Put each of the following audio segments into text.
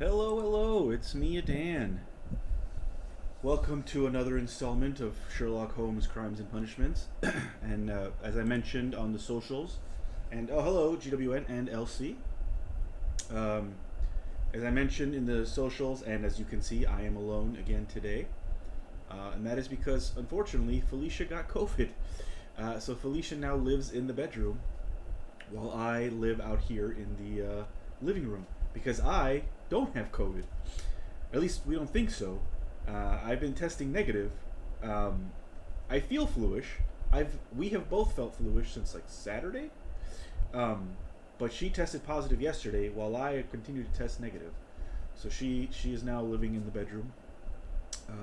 Hello, hello, it's me, Dan. Welcome to another installment of Sherlock Holmes Crimes and Punishments. And as I mentioned on the socials, and oh, hello, GWN and LC. As I mentioned in the socials, and as you can see, I am alone again today. And that is because, unfortunately, Felicia got COVID. So Felicia now lives in the bedroom while I live out here in the living room because I don't have COVID. At least we don't think so. I've been testing negative. I feel fluish. We have both felt fluish since like Saturday. But she tested positive yesterday while I continue to test negative. So she is now living in the bedroom,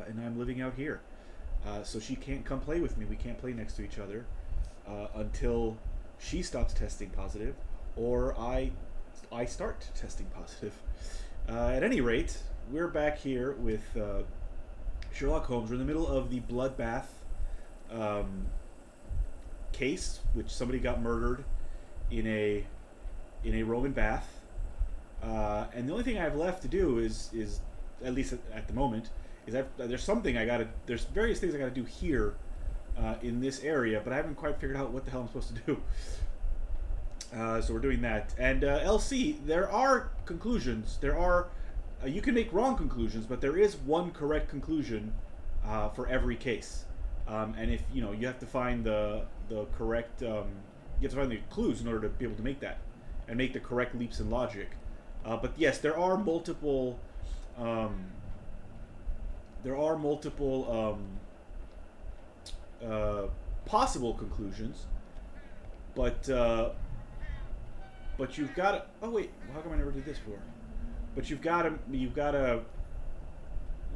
and I'm living out here. So she can't come play with me. We can't play next to each other until she stops testing positive, or I start testing positive. At any rate, we're back here with Sherlock Holmes. We're in the middle of the bloodbath case, which somebody got murdered in a Roman bath. And the only thing I have left to do is at least at the moment, is there's various things I gotta do here in this area, but I haven't quite figured out what the hell I'm supposed to do. So we're doing that. And LC, there are conclusions. You can make wrong conclusions, but there is one correct conclusion for every case. And if you have to find the correct, you have to find the clues in order to be able to make that and make the correct leaps in logic. But yes, there are multiple. Possible conclusions, but you've got to. Oh wait, how come I never did this before? But you've got to.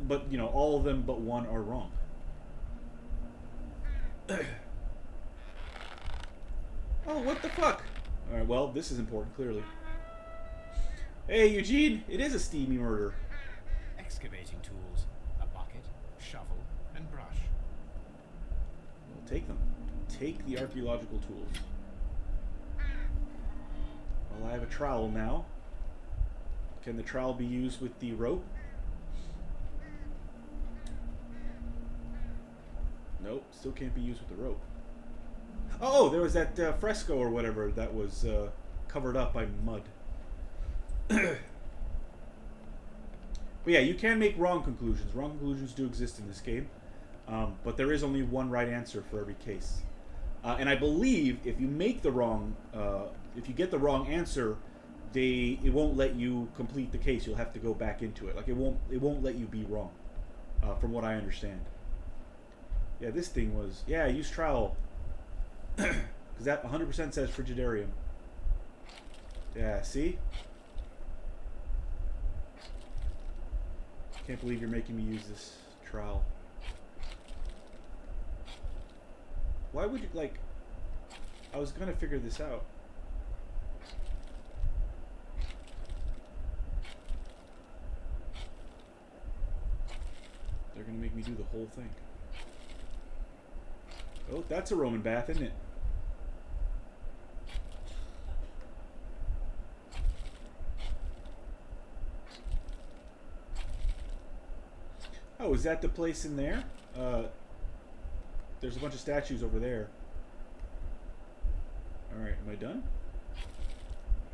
But all of them but one are wrong. Oh, what the fuck? All right, well, this is important, clearly. Hey, Eugene, it is a steamy murder. Excavating tools, a bucket, shovel, and brush. Well, take them. Take the archaeological tools. Well, I have a trowel now. Can the trowel be used with the rope? Nope, still can't be used with the rope. Oh, there was that fresco or whatever that was covered up by mud. But yeah, you can make wrong conclusions. Wrong conclusions do exist in this game. But there is only one right answer for every case. And I believe if you make the wrong, if you get the wrong answer, it won't let you complete the case. You'll have to go back into it. Like it won't let you be wrong, from what I understand. Yeah, this thing was use trowel, because that 100% says frigidarium. Yeah, see. Can't believe you're making me use this trowel. Why would you, I was gonna figure this out. They're gonna make me do the whole thing. Oh, that's a Roman bath, isn't it? Oh, is that the place in there? There's a bunch of statues over there. Alright, am I done?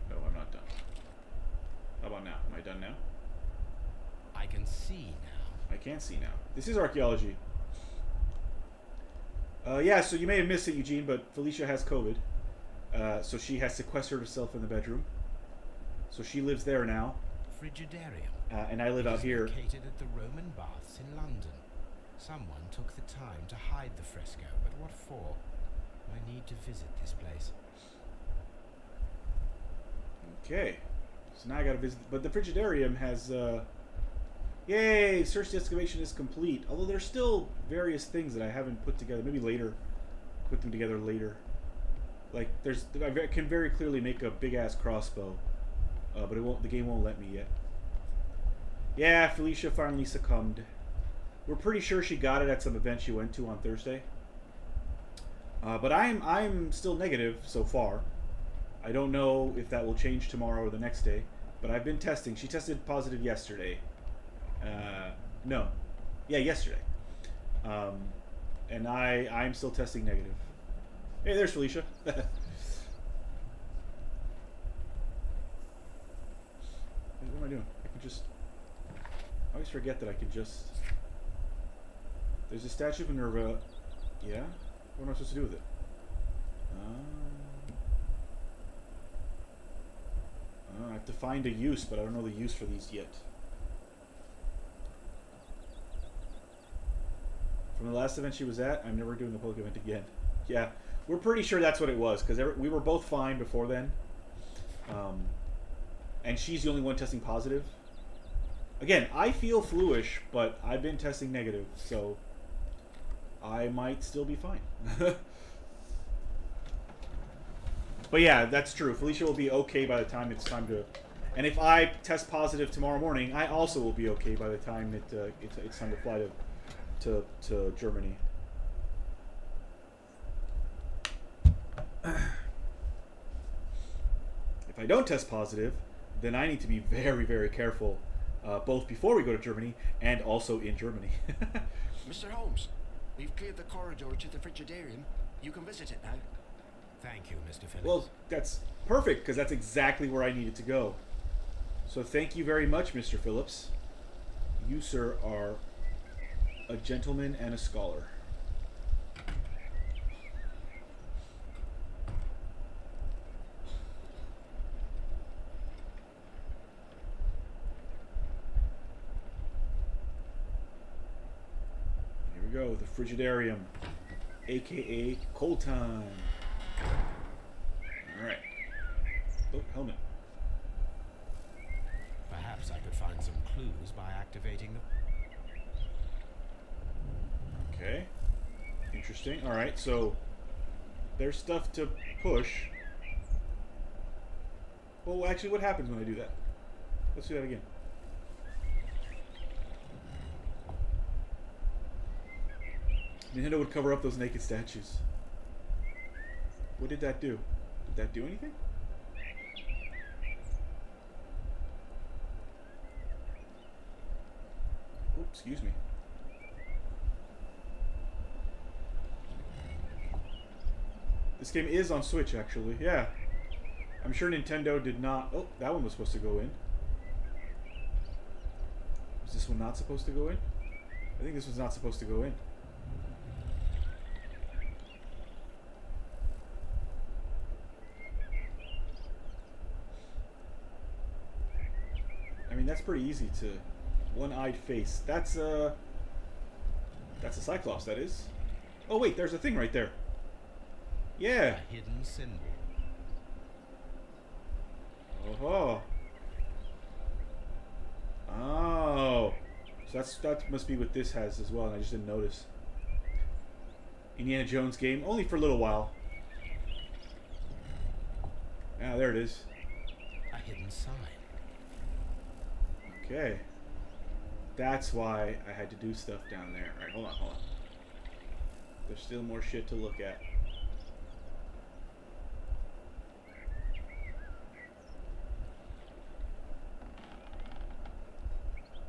No, I'm not done. How about now? Am I done now? I can see now. I can't see now. This is archaeology. Yeah, so you may have missed it, Eugene, but Felicia has COVID. So she has sequestered herself in the bedroom. So she lives there now. Frigidarium. And I live out here. Located at the Roman baths in London. Someone took the time to hide the fresco, but what for? I need to visit this place. Okay. So now I gotta visit. But the Frigidarium has, yay! Search the excavation is complete. Although there's still various things that I haven't put together. Maybe later. Put them together later. Like, I can very clearly make a big-ass crossbow. But the game won't let me yet. Yeah, Felicia finally succumbed. We're pretty sure she got it at some event she went to on Thursday. But I'm still negative so far. I don't know if that will change tomorrow or the next day. But I've been testing. She tested positive yesterday. No. Yeah, yesterday. And I'm still testing negative. Hey, there's Felicia. What am I doing? I can just... I always forget that I can just... There's a statue of Minerva. Yeah? What am I supposed to do with it? I have to find a use, but I don't know the use for these yet. From the last event she was at, I'm never doing the public event again. Yeah, we're pretty sure that's what it was, because we were both fine before then. And she's the only one testing positive. Again, I feel fluish, but I've been testing negative, so I might still be fine. But yeah, that's true. Felicia will be okay by the time it's time to... And if I test positive tomorrow morning, I also will be okay by the time it's time to fly to Germany. If I don't test positive, then I need to be very, very careful, both before we go to Germany and also in Germany. Mr. Holmes, we've cleared the corridor to the Frigidarium. You can visit it now. Thank you, Mr. Phillips. Well, that's perfect, because that's exactly where I needed to go. So thank you very much, Mr. Phillips. You, sir, are a gentleman and a scholar. Here we go, the Frigidarium, aka Cold Time. Alright. Oh, helmet. Perhaps I could find some clues by activating them. Okay. Interesting. Alright, so there's stuff to push. Well, actually, what happens when I do that? Let's do that again. Nintendo would cover up those naked statues. What did that do? Did that do anything? Oops, excuse me. This game is on Switch, actually. Yeah. I'm sure Nintendo did not... Oh, that one was supposed to go in. Was this one not supposed to go in? I think this was not supposed to go in. I mean, that's pretty easy to... One-eyed face. That's a Cyclops, that is. Oh, wait, there's a thing right there. Yeah. A hidden symbol. Oh. Oh. So that must be what this has as well, and I just didn't notice. Indiana Jones game, only for a little while. Ah, there it is. A hidden sign. Okay. That's why I had to do stuff down there. Alright, hold on. There's still more shit to look at.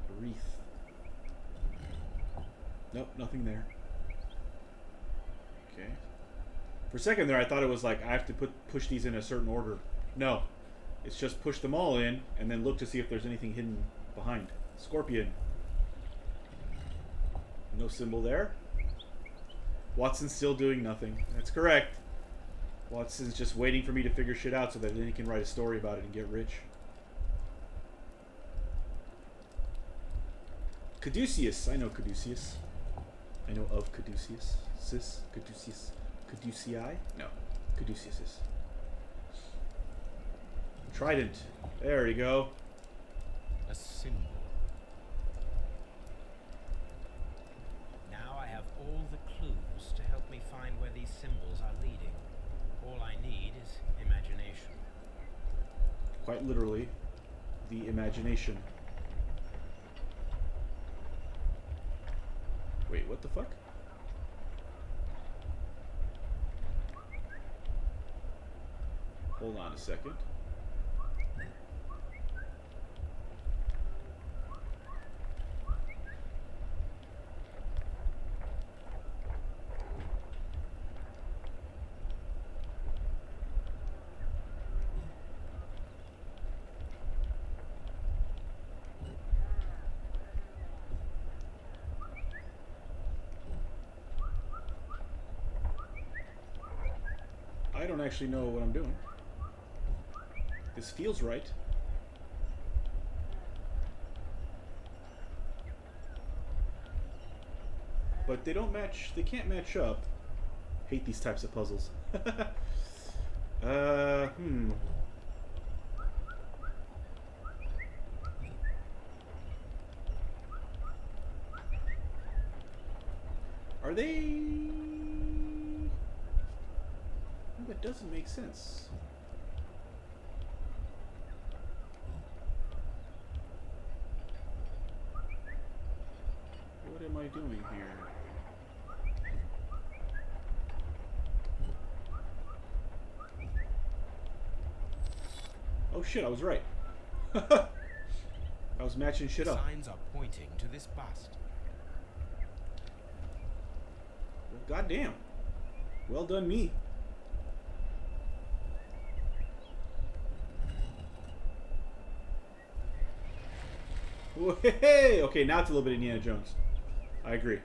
A wreath. Nope, nothing there. Okay. For a second there, I thought it was like I have to push these in a certain order. No. It's just push them all in, and then look to see if there's anything hidden behind. Scorpion. No symbol there. Watson's still doing nothing. That's correct. Watson's just waiting for me to figure shit out so that then he can write a story about it and get rich. Caduceus. I know Caduceus. I know of Caduceus. Caduceus. Caducei? No. Caduceus. Trident. There you go. A symbol. Now I have all the clues to help me find where these symbols are leading. All I need is imagination. Quite literally, the imagination. Wait, what the fuck? Hold on a second. I don't actually know what I'm doing. This feels right. But they don't match, they can't match up. Hate these types of puzzles. Are they... No, that doesn't make sense. What am I doing here? Oh shit, I was right. I was matching shit up. Signs are pointing to this bust. Well, goddamn. Well done, me. Hey! Okay, now it's a little bit Indiana Jones. I agree.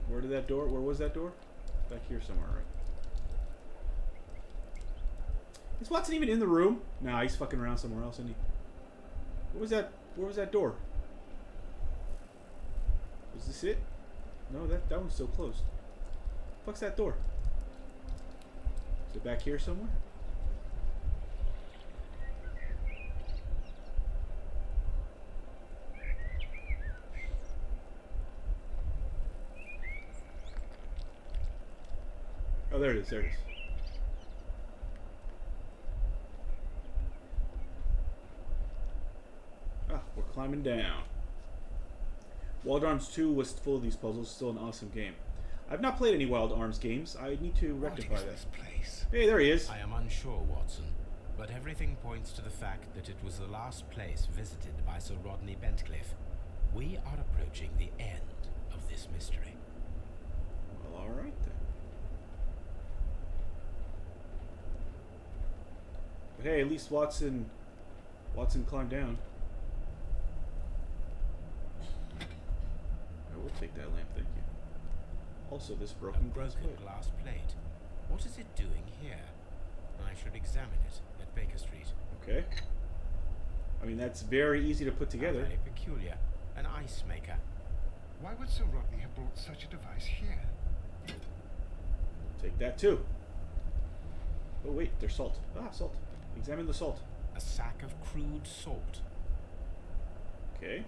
Where did that door? Where was that door? Back here somewhere, right? Is Watson even in the room? Nah, he's fucking around somewhere else, isn't he? What was that? Where was that door? Was this it? No, that one's still closed. Fuck's that door? Is it back here somewhere? Oh, there it is. There it is. Ah, we're climbing down. Wild Arms 2 was full of these puzzles. Still an awesome game. I've not played any Wild Arms games. I need to rectify that. This place? Hey, there he is. I am unsure, Watson, but everything points to the fact that it was the last place visited by Sir Rodney Bentcliffe. We are approaching the end of this mystery. Well, all right then. But hey, at least Watson climbed down. I will take that lamp, thank you. Also, this broken glass plate. Glass plate. What is it doing here? I should examine it at Baker Street. Okay. I mean, that's very easy to put together. Very peculiar. An ice maker. Why would Sir Rodney have brought such a device here? Take that too. Oh wait, there's salt. Ah, salt. Examine the salt. A sack of crude salt. Okay.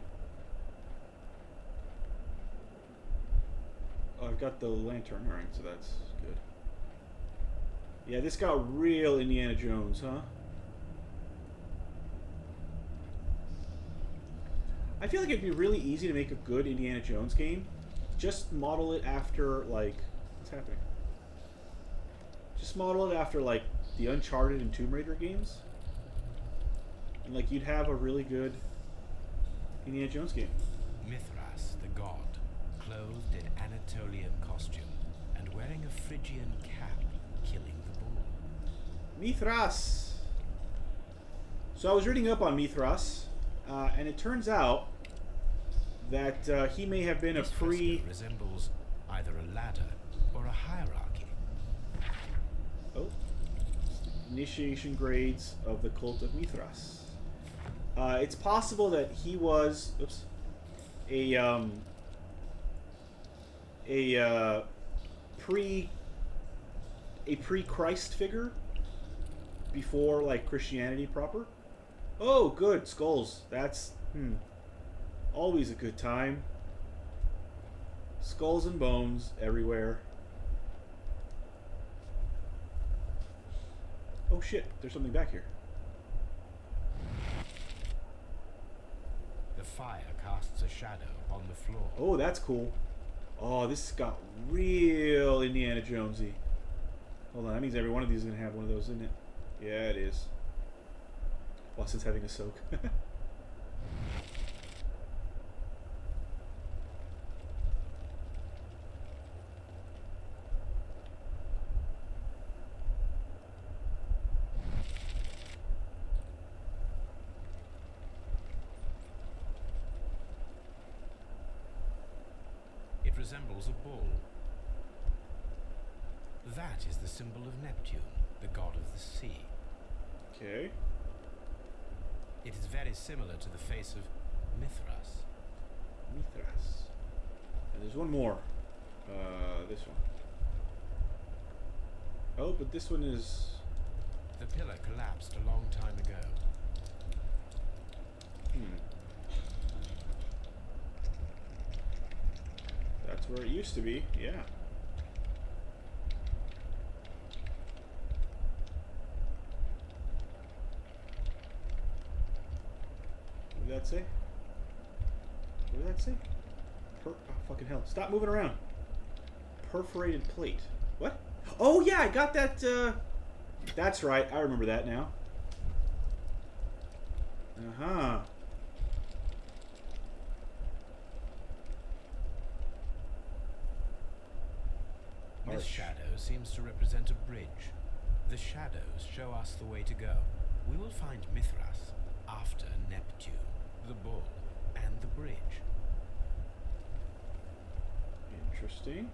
Oh, I've got the lantern. Alright, so that's good. Yeah, this got real Indiana Jones, huh? I feel like it'd be really easy to make a good Indiana Jones game. Just model it after, like... What's happening? Just model it after, like, the Uncharted and Tomb Raider games. And, like, you'd have a really good Indiana Jones game. Mithras, the god, clothed in Anatolian costume and wearing a Phrygian cap, killing the bull. Mithras! So I was reading up on Mithras, and it turns out that he may have been This a pre... fresco resembles either a ladder or a hierarchy. Oh. Initiation grades of the cult of Mithras. It's possible that he was... Oops. A pre-Christ figure before, like, Christianity proper. Oh, good. Skulls. That's... always a good time. Skulls and bones everywhere. Oh shit, there's something back here. The fire casts a shadow on the floor. Oh, that's cool. Oh, this got real Indiana Jonesy. Hold on, that means every one of these is going to have one of those, isn't it? Yeah, it is. Watson's having a soak. resembles a bull. That is the symbol of Neptune, the god of the sea. Okay. It is very similar to the face of Mithras. Mithras. And there's one more. This one. Oh, but this one is... The pillar collapsed a long time ago. That's where it used to be, yeah. What did that say? What did that say? Oh, fucking hell. Stop moving around. Perforated plate. What? Oh, yeah, I got that, That's right, I remember that now. Uh-huh. This shadow seems to represent a bridge. The shadows show us the way to go. We will find Mithras after Neptune, the bull, and the bridge. Interesting.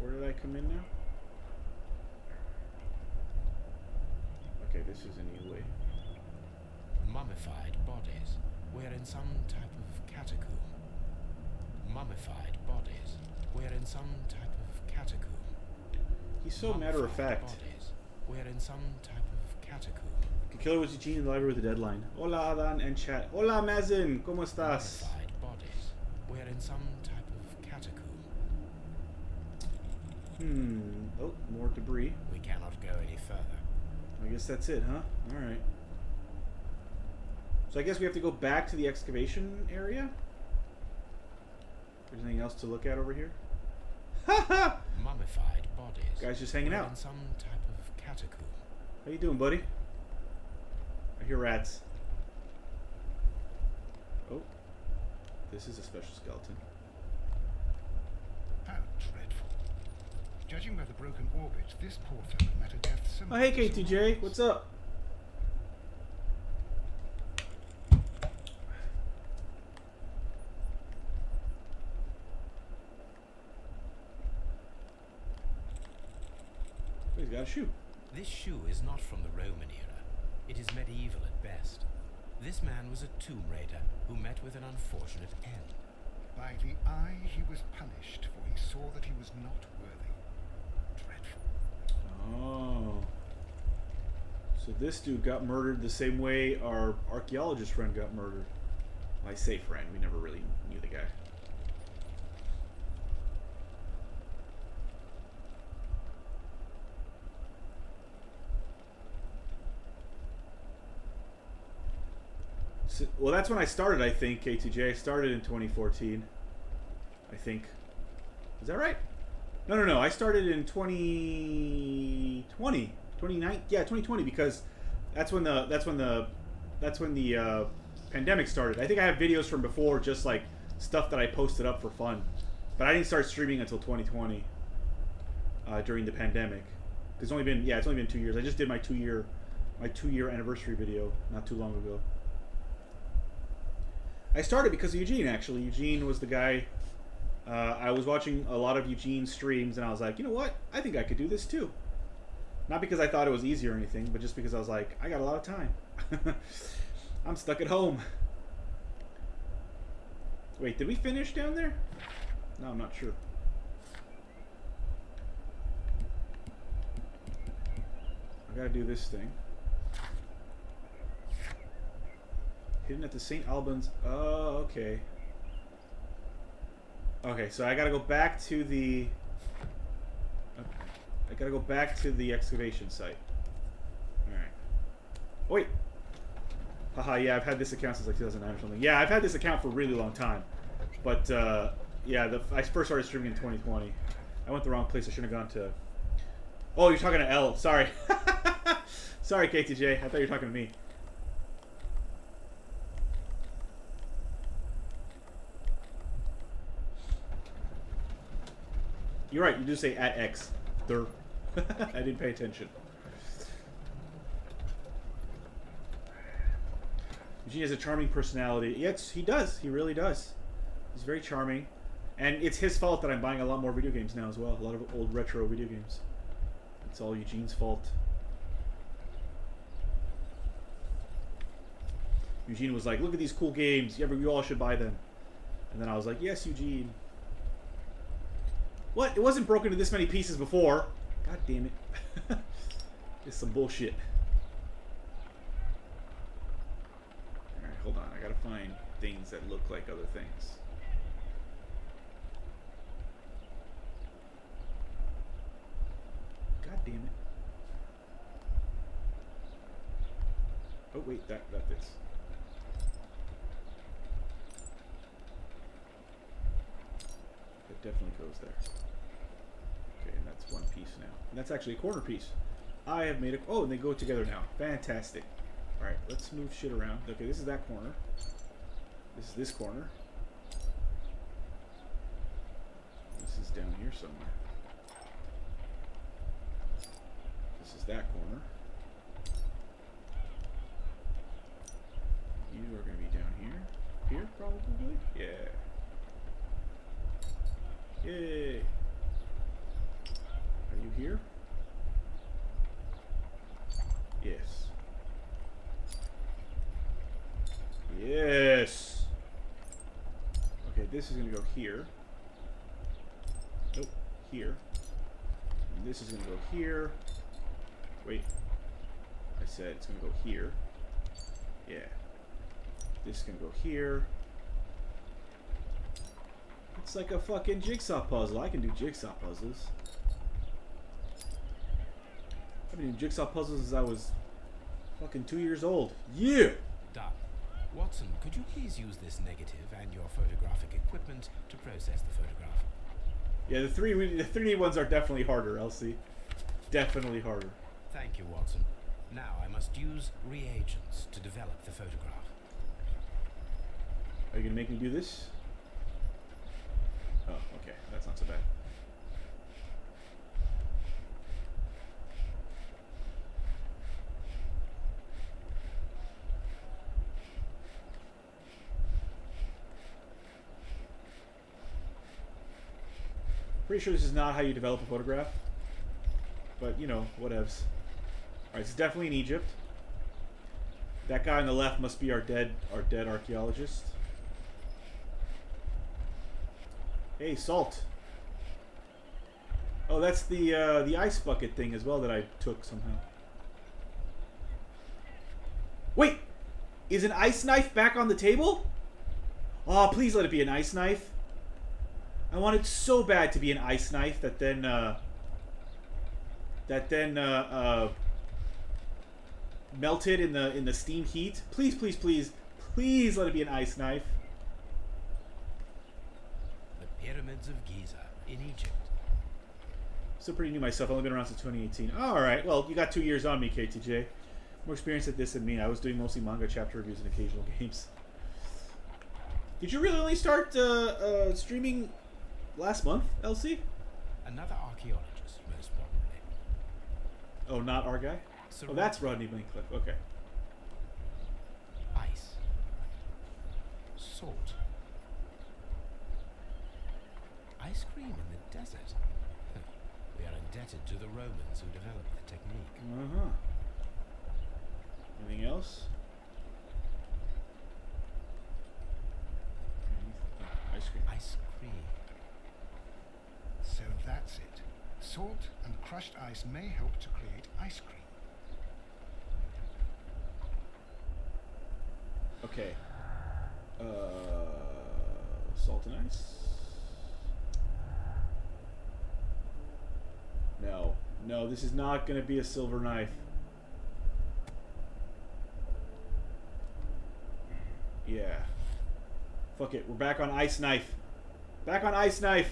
Where did I come in now? Okay, this is a new way. Mummified bodies. We're in some type of catacomb. Mummified bodies. We're in some type of catacomb. He's so matter-of-fact. Bodies. We're in some type of catacomb. The killer was Eugene in the library with a deadline. Hola, Adan and chat. Hola, Mazen. ¿Cómo estás? Mummified bodies. We're in some type of catacomb. Oh, more debris. We cannot go any further. I guess that's it, huh? Alright. So I guess we have to go back to the excavation area? There's anything else to look at over here? Ha ha! Mummified bodies. Guy's just hanging out. In some type of catacomb. How you doing, buddy? I hear rats. Oh. This is a special skeleton. How dreadful. Judging by the broken orbit, this porter met a death Oh, similar hey, to KTJ. Holmes. What's up? He's got a shoe. This shoe is not from the Roman era. It is medieval at best. This man was a tomb raider who met with an unfortunate end. By the eye he was punished, for he saw that he was not worthy. Dreadful. Oh. So this dude got murdered the same way our archaeologist friend got murdered. I say friend, we never really knew the guy. So, well, that's when I started, I think, KTJ. I started in 2014. I think. Is that right? No. I started in 2020. 2019. Yeah, 2020, because that's when the pandemic started. I think I have videos from before, just like stuff that I posted up for fun. But I didn't start streaming until 2020 during the pandemic. It's only been 2 years. I just did my 2-year anniversary video not too long ago. I started because of Eugene, actually. Eugene was the guy. I was watching a lot of Eugene's streams, and I was like, you know what? I think I could do this too. Not because I thought it was easy or anything, but just because I was like, I got a lot of time. I'm stuck at home. Wait, did we finish down there? No, I'm not sure. I gotta do this thing. Hidden at the St. Albans. Oh, okay. Okay, so I gotta go back to the... I gotta go back to the excavation site. Alright. Oh, wait! Haha, yeah, I've had this account since like 2009 or something. Yeah, I've had this account for a really long time. But, yeah, I first started streaming in 2020. I went the wrong place. I shouldn't have gone to... Oh, you're talking to L. Sorry. Sorry, KTJ. I thought you were talking to me. You're right, you do say at X. There. I didn't pay attention. Eugene has a charming personality. Yes, he does. He really does. He's very charming. And it's his fault that I'm buying a lot more video games now as well. A lot of old retro video games. It's all Eugene's fault. Eugene was like, look at these cool games. Yeah, we all should buy them. And then I was like, yes, Eugene. What? It wasn't broken into this many pieces before. God damn it. It's some bullshit. Alright, hold on. I gotta find things that look like other things. God damn it. Oh, wait. That fits. That definitely goes there. Okay, and that's one piece now. And that's actually a corner piece. I have made a... Oh, and they go together now. Fantastic. Alright, let's move shit around. Okay, this is that corner. This is this corner. This is down here somewhere. This is that corner. You are going to be down here. Here, probably? Yeah. Yay! Are you here? Yes. Yes! Okay, this is gonna go here. Nope, here. And this is gonna go here. Wait. I said it's gonna go here. Yeah. This is gonna go here. It's like a fucking jigsaw puzzle. I can do jigsaw puzzles. I've been doing jigsaw puzzles since I was fucking 2 years old. Yeah! Done. Watson, could you please use this negative and your photographic equipment to process the photograph? Yeah, the 3D ones are definitely harder, Elsie. Definitely harder. Thank you, Watson. Now I must use reagents to develop the photograph. Are you gonna make me do this? Oh, okay. That's not so bad. Pretty sure this is not how you develop a photograph. But, you know, whatevs. Alright, it's definitely in Egypt. That guy on the left must be our dead archaeologist. Hey, salt. Oh, that's the ice bucket thing as well that I took somehow. Wait! Is an ice knife back on the table? Oh, please let it be an ice knife. I want it so bad to be an ice knife that then melted in the steam heat. Please, please, please, please let it be an ice knife. The Pyramids of Giza in Egypt. Still pretty new myself. I've only been around since 2018. Alright, well, you got 2 years on me, KTJ. More experience at this than me. I was doing mostly manga chapter reviews and occasional games. Did you really only start streaming last month, Elsie? Another archaeologist, most probably. Oh, not our guy? Oh, that's Rodney Blinkliffe. Okay. Ice. Salt. Ice cream in the desert. We are indebted to the Romans who developed the technique. Uh-huh. Anything else? Ice cream. Ice cream. So that's it. Salt and crushed ice may help to create ice cream. Okay. Salt and ice? No. No, this is not going to be a silver knife. Yeah. Fuck it. We're back on ice knife. Back on ice knife.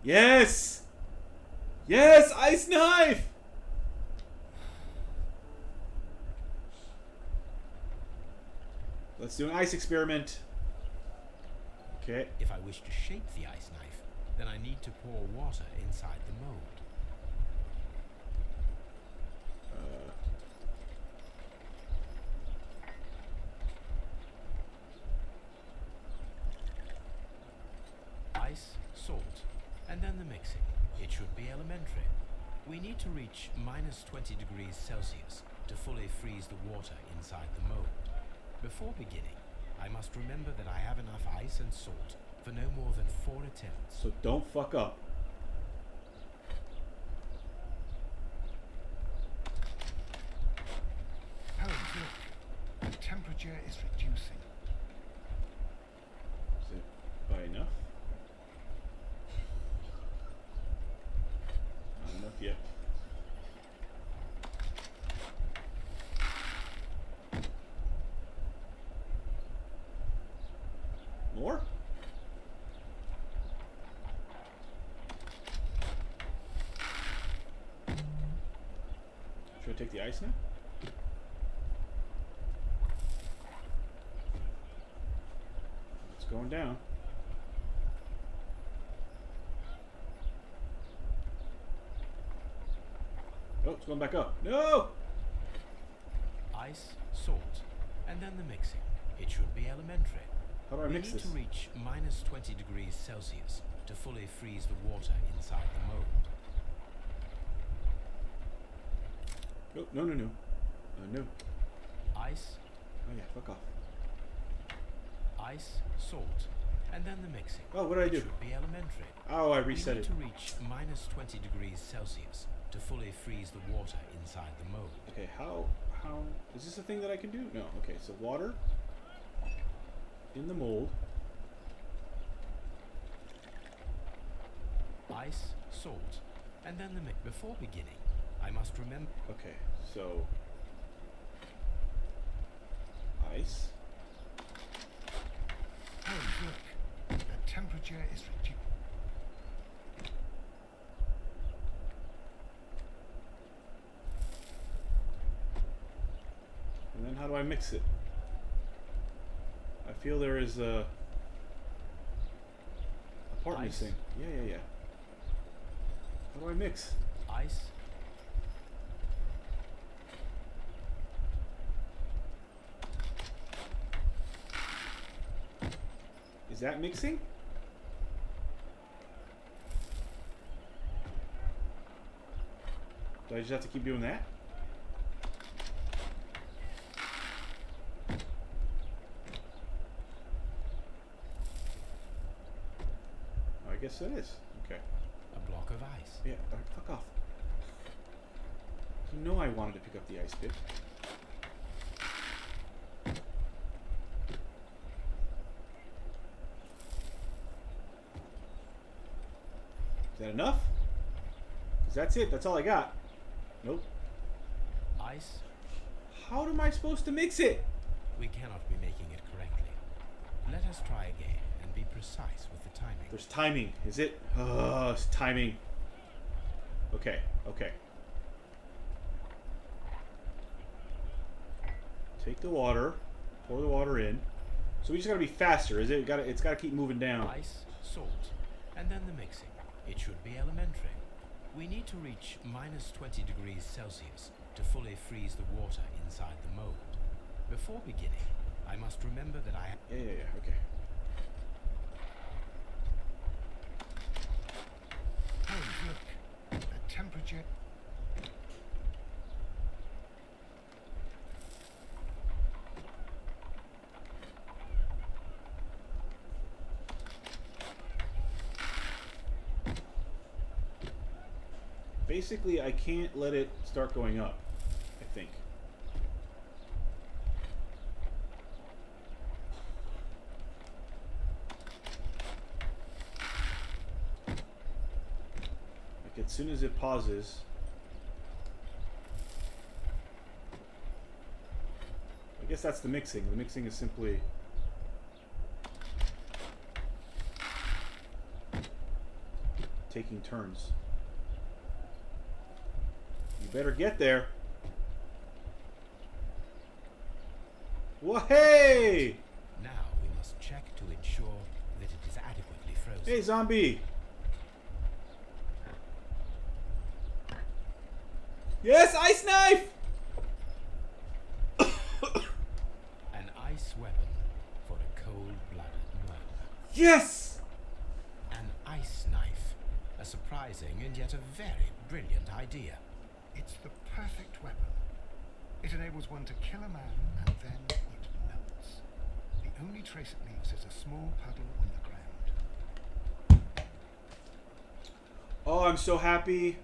Yes! Yes! Ice knife! Let's do an ice experiment. Okay. If I wish to shape the ice knife, then I need to pour water inside the mold. Ice, salt, and then the mixing. It should be elementary. We need to reach minus 20 degrees Celsius to fully freeze the water inside the mold. Before beginning, I must remember that I have enough ice and salt for no more than 4 attempts. So don't fuck up. Holmes, look. The temperature is reducing. Is it by enough? Not enough yet. More? Should I take the ice now? It's going down. Oh, it's going back up. No! Ice, salt, and then the mixing. It should be elementary. How do I We mix need this? to reach minus 20 degrees Celsius to fully freeze the water inside the mold. Oh, no, no, no. No. Ice, Oh yeah, fuck off. ice, salt, and then the mixing. Oh, what did I It do? should be elementary. Oh, I We reset need it. to reach minus 20 degrees Celsius to fully freeze the water inside the mold. Okay, how, is this a thing that I can do? No, okay, so water in the mold. Ice, salt, and then the mix. Before beginning, I must remember. Okay, so ice. Holmes, look. The temperature is reducing. And then how do I mix it? I feel there is a part Ice. missing. Yeah. How do I mix? Ice, Is that mixing? Do I just have to keep doing that? Oh, I guess it is. Okay. a block of ice. Yeah, fuck off. You know I wanted to pick up the ice pick. Is that enough? 'Cause that's it. That's all I got. Nope. Ice, How am I supposed to mix it? we cannot be making it correctly. Let us try again and be precise with the timing. There's timing. Is it? Oh, it's timing. Okay. Take the water. Pour the water in. So we just gotta be faster. Is it? It's gotta keep moving down. Ice, salt, and then the mixing. It should be elementary. We need to reach minus 20 degrees Celsius to fully freeze the water inside the mold. Before beginning, I must remember that I... Yeah. Okay. Holmes, look. The temperature. Basically, I can't let it start going up, I think. Like, as soon as it pauses... I guess that's the mixing. The mixing is simply... taking turns. You better get there. Whoa, Now we must check to ensure that it is adequately frozen. Hey, zombie. Yes, ice knife! An ice weapon for a cold-blooded murderer. Yes! An ice knife. A surprising and yet a very brilliant idea. It's the perfect weapon. It enables one to kill a man and then it melts. The only trace it leaves is a small puddle on the ground. Oh, I'm so happy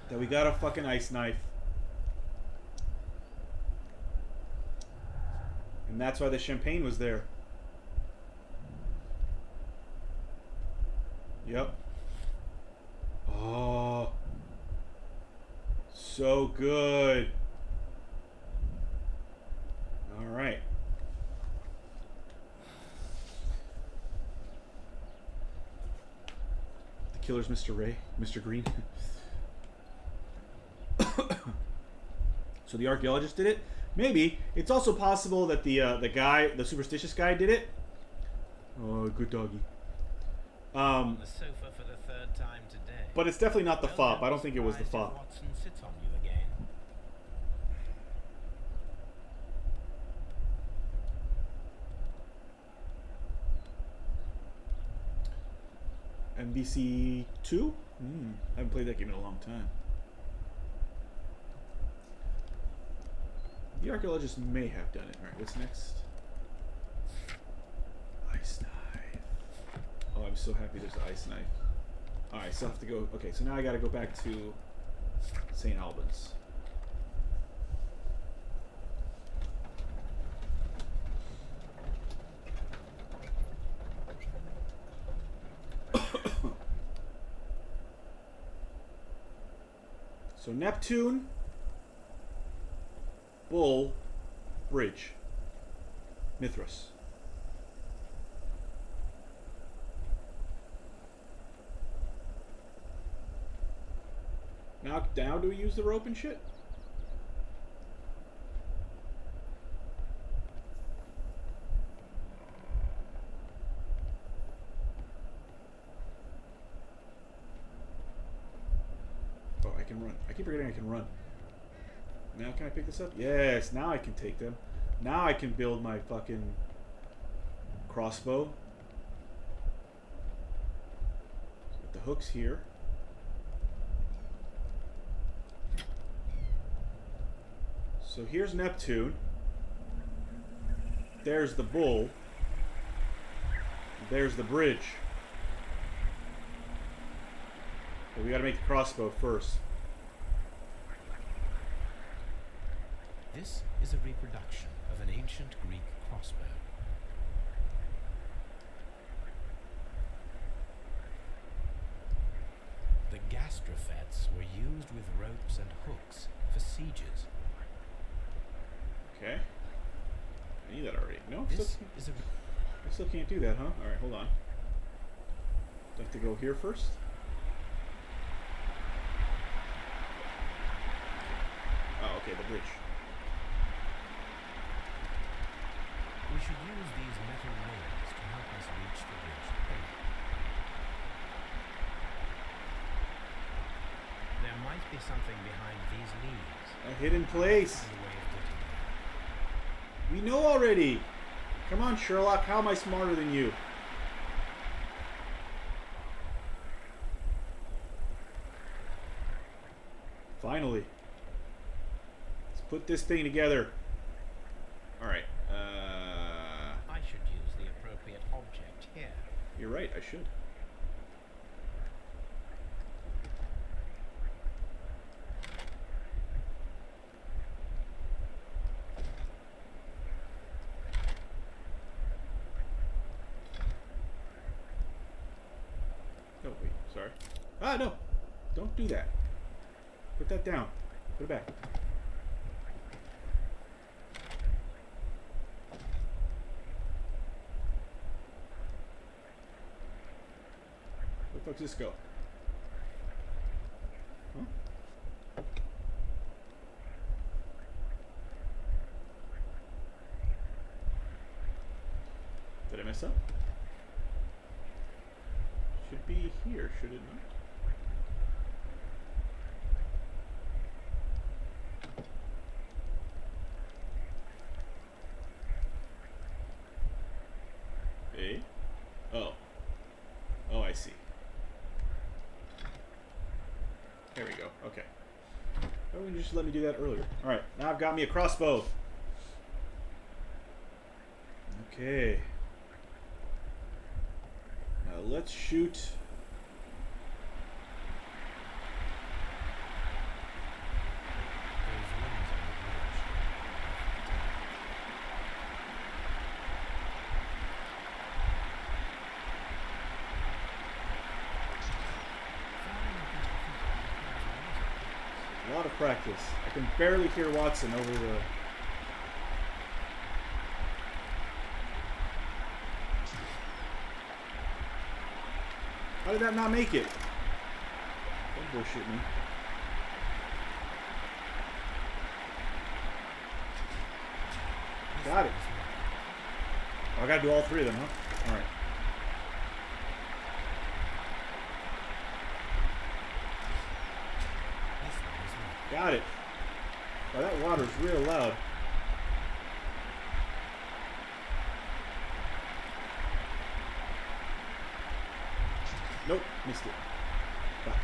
that we got a fucking ice knife. And that's why the champagne was there. Yep. Oh. So good. All right. The killer's Mr. Ray, Mr. Green. So the archaeologist did it? Maybe. It's also possible that the guy, the superstitious guy, did it. Oh, good doggy. On the sofa for the third time today. But it's definitely not the Well, fop. don't I be don't think it was the surprised if fop. Watson sits on you again. NBC 2? I haven't played that game in a long time. The archaeologist may have done it. Alright, what's next? Ice knife. Oh, I'm so happy there's an ice knife. Alright, so I have to go. Okay, so now I gotta go back to St. Albans. So Neptune, Bull, Bridge, Mithras. Now do we use the rope and shit? Oh, I can run. I keep forgetting I can run. Now can I pick this up? Yes, now I can take them. Now I can build my fucking crossbow. With the hooks here. So here's Neptune. There's the bull. There's the bridge. But we gotta make the crossbow first. This is a reproduction of an ancient Greek crossbow. The gastrofets were used with ropes and hooks for sieges. Okay. I knew that already. No, This is a I still can't do that, huh? Alright, hold on. Do I have to go here first? Oh, okay, the bridge. We should use these metal rails to help us reach the bridge pillar. There might be something behind these leaves. A hidden place. Find a way of getting there. We know already. Come on, Sherlock. How am I smarter than you? Finally. Let's put this thing together. Alright. I should use the appropriate object here. You're right, I should. Oh, wait, sorry. Ah, no! Don't do that. Put that down. Put it back. Where the fuck does this go? Huh? Did I mess up? Should be here, should it not? There we go. Okay. Why wouldn't you just let me do that earlier? Alright, now I've got me a crossbow. Okay. Now let's shoot. A lot of practice. I can barely hear Watson over the... How did that not make it? Don't bullshit me. Got it. Oh, I gotta do all three of them, huh? Alright. Got it. Oh, that water's real loud. Nope, missed it. Fuck.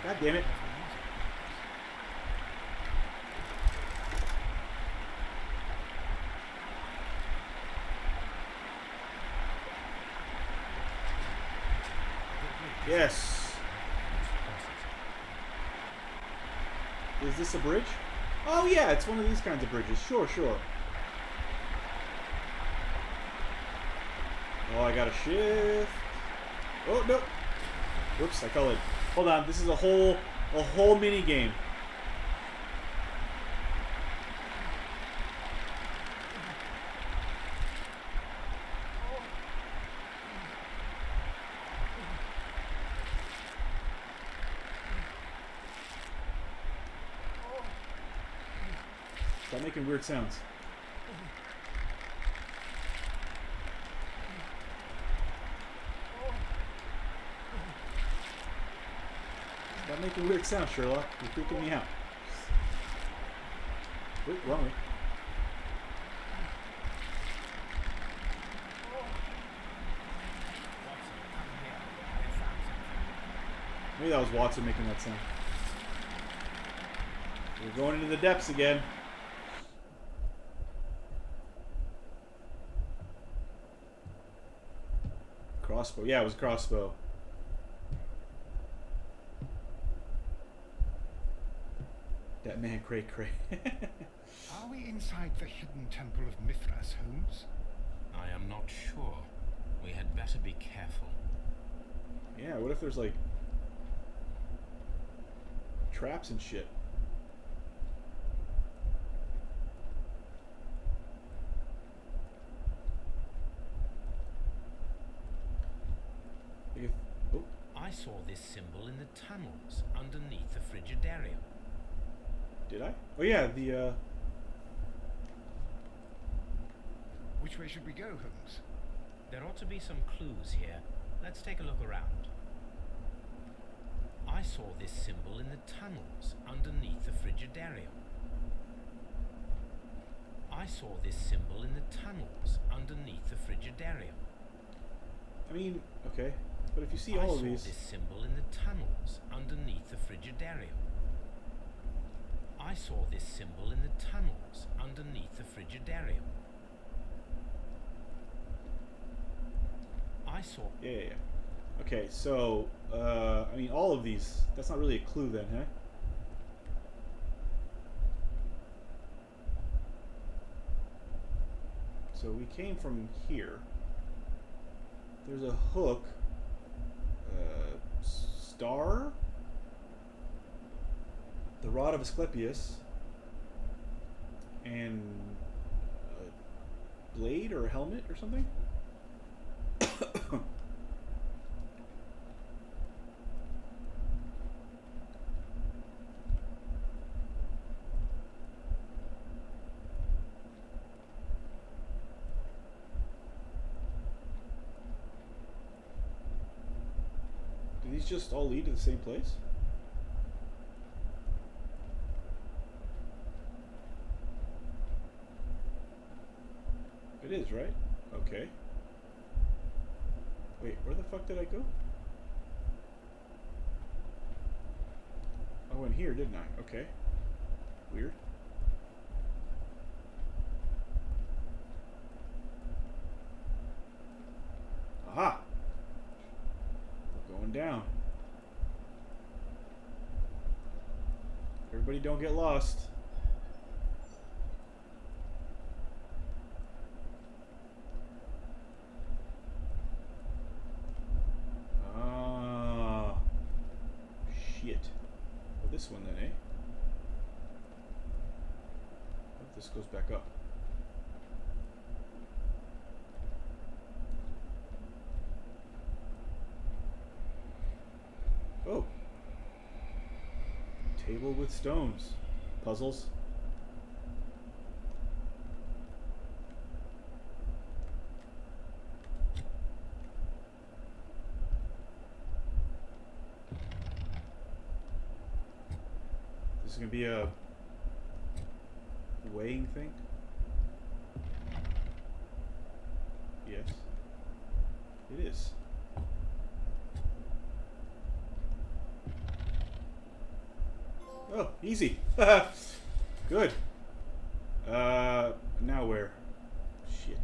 God damn it. Yes. Is this a bridge? Oh yeah, it's one of these kinds of bridges. Sure, sure. Oh, I gotta shift. Oh no. Whoops, I call it. Hold on, this is a whole mini game. Stop making weird sounds. Stop making weird sounds, Sherlock. You're freaking me out. Wait, wrong way. Maybe that was Watson making that sound. We're going into the depths again. Crossbow. Yeah, it was a crossbow. That man, cray. Are we inside the hidden temple of Mithras, Holmes? I am not sure. We had better be careful. Yeah, what if there's like traps and shit? Oh. I saw this symbol in the tunnels underneath the Frigidarium. Did I? Oh yeah, the Which way should we go, Holmes? There ought to be some clues here. Let's take a look around. I saw this symbol in the tunnels underneath the Frigidarium. I saw this symbol in the tunnels underneath the Frigidarium. I mean, okay. But if you see all of these... I saw this symbol in the tunnels underneath the Frigidarium. I saw this symbol in the tunnels underneath the Frigidarium. I saw... Yeah. Okay, so, I mean, all of these, that's not really a clue then, huh? So we came from here. There's a hook. Star? The rod of Asclepius. And a blade or a helmet or something? Do these just all lead to the same place? It is, right? Okay. Wait, where the fuck did I go? I went here, didn't I? Okay. Weird. Aha! We're going down. Everybody don't get lost. Ah. Shit. Well, this one then, eh? Oh, this goes back up. Oh. Table with stones. Puzzles. This is going to be a weighing thing? Yes. It is. Oh, easy. Good. Now where? Shit.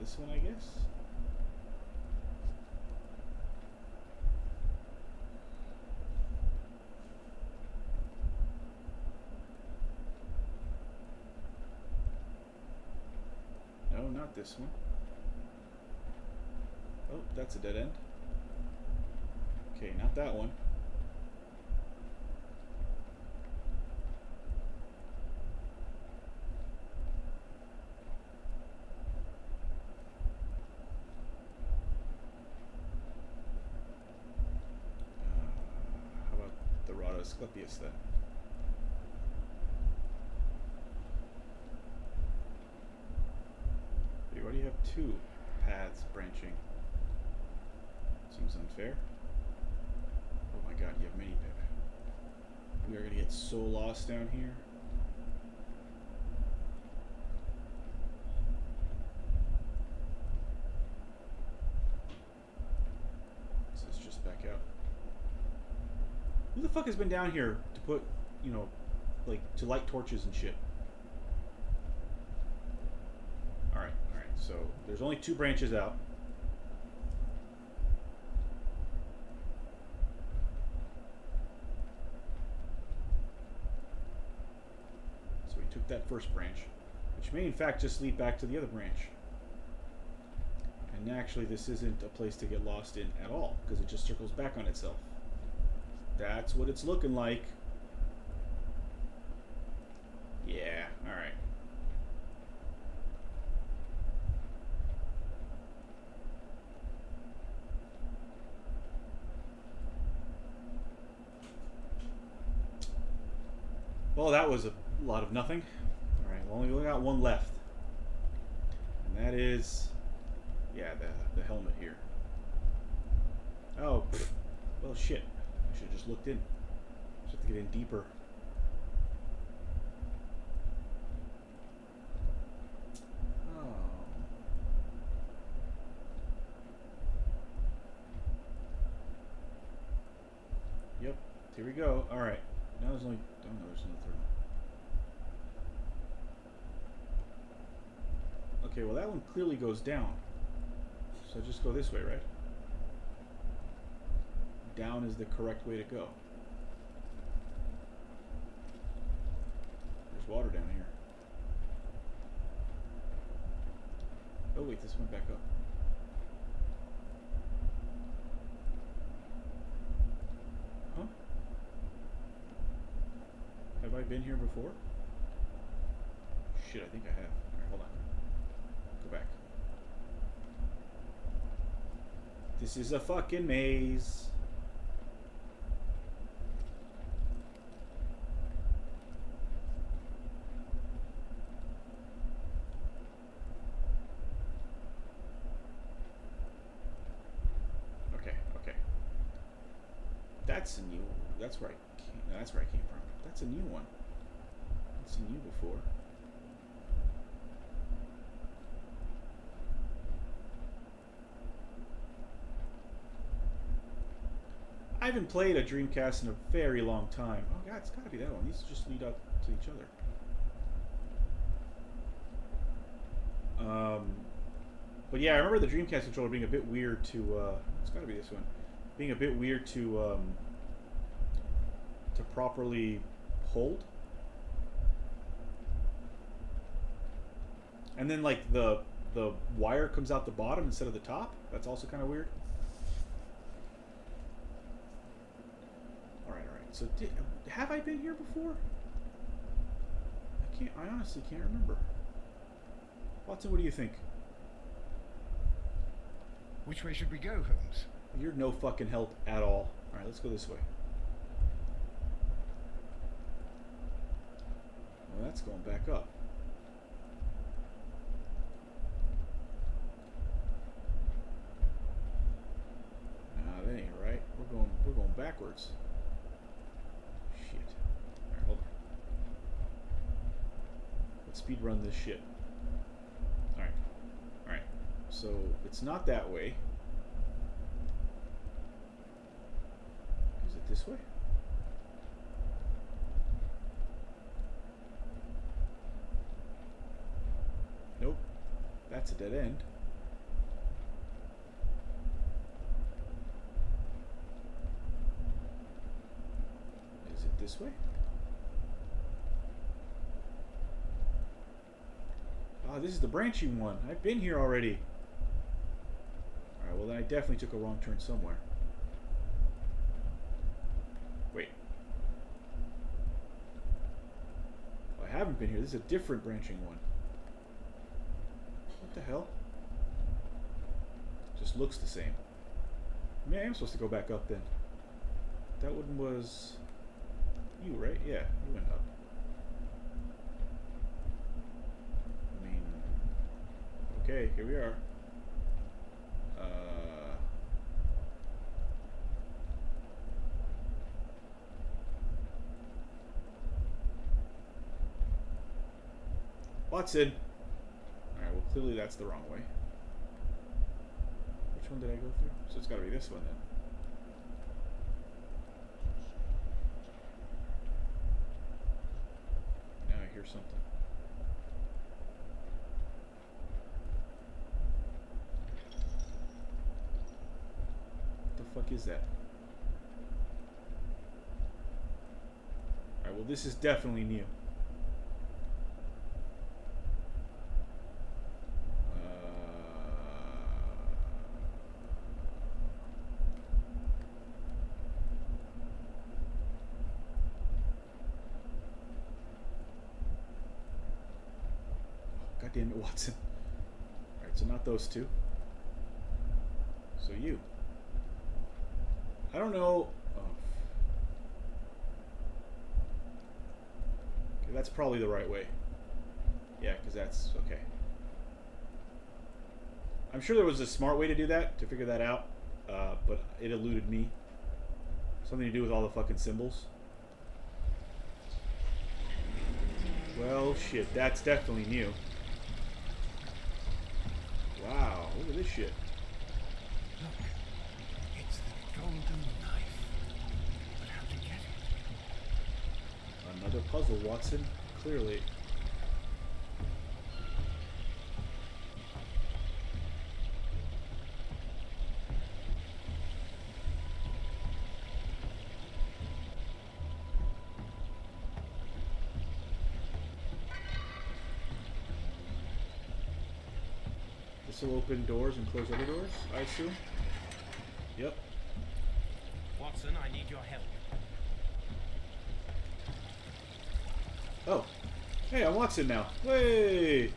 This one, I guess? No, not this one. Oh, that's a dead end. Okay, not that one. How about the Rod of Asclepius then? You already have two paths branching. Seems unfair. Oh my god, you have mini pip. We are gonna get so lost down here. This is just back out. Who the fuck has been down here to put, you know, like, to light torches and shit? Alright, so there's only two branches out. Took that first branch, which may in fact just lead back to the other branch. And actually this isn't a place to get lost in at all, because it just circles back on itself. That's what it's looking like. Yeah, alright. Well, that was a lot of nothing. Alright, well, we only got one left. And that is... yeah, the helmet here. Oh, pfft. Well, shit. I should have just looked in. Just have to get in deeper. Oh. Yep, here we go. Alright. Now there's only... oh no, there's no third one. Okay, well that one clearly goes down. So just go this way, right? Down is the correct way to go. There's water down here. Oh wait, this went back up. Huh? Have I been here before? Shit, I think I have. Alright, hold on. Go back. This is a fucking maze. Okay. That's a new... that's where I came from. That's a new one. seen you before. I haven't played a Dreamcast in a very long time. Oh god, it's gotta be that one. These just lead up to each other. But yeah, I remember the Dreamcast controller being a bit weird to, it's gotta be this one. Being a bit weird to properly hold. And then like the wire comes out the bottom instead of the top. That's also kind of weird. All right. So have I been here before? I honestly can't remember. Watson, what do you think? Which way should we go, Holmes? You're no fucking help at all. All right, let's go this way. Well, that's going back up. Nah, that ain't right. We're going backwards. Shit. All right, hold on. Let's speed run this shit. All right. So it's not that way. Is it this way? Nope. That's a dead end. Is it this way? Oh, this is the branching one. I've been here already. Alright, well then I definitely took a wrong turn somewhere. Wait. Well, I haven't been here. This is a different branching one. What the hell? Just looks the same. Maybe I am supposed to go back up then. That one was you, right? Yeah, you went up. I mean, okay, here we are. Watson! Alright, well clearly that's the wrong way. Which one did I go through? So it's gotta be this one then. Now I hear something. What the fuck is that? Alright, well this is definitely new. God damn it, Watson. Alright, so not those two. So you. I don't know. Oh. Okay, that's probably the right way. Yeah, because that's okay. I'm sure there was a smart way to do that, to figure that out, but it eluded me. Something to do with all the fucking symbols. Well, shit, that's definitely new. Wow, look at this shit. Look, it's the golden knife. But how to get it? Another puzzle, Watson. Clearly. This will open doors and close other doors, I assume. Yep. Watson, I need your help. Oh. Hey, I'm Watson now. Hey!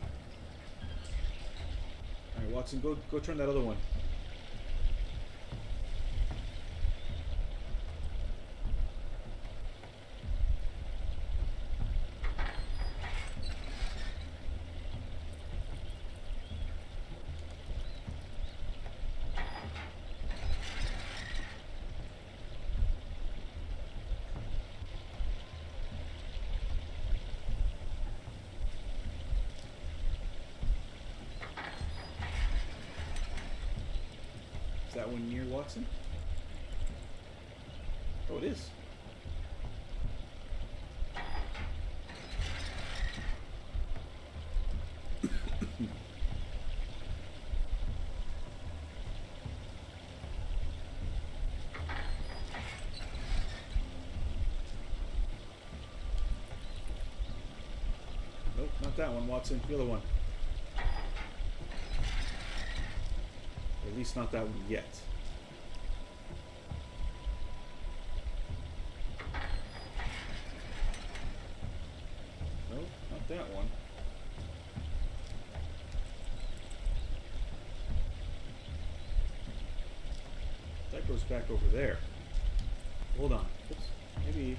Alright, Watson, go turn that other one. that one near Watson? Oh, it is. Nope, not that one, Watson. The other one. Or at least not that one yet. Nope, not that one. That goes back over there. Hold on. Oops. Maybe.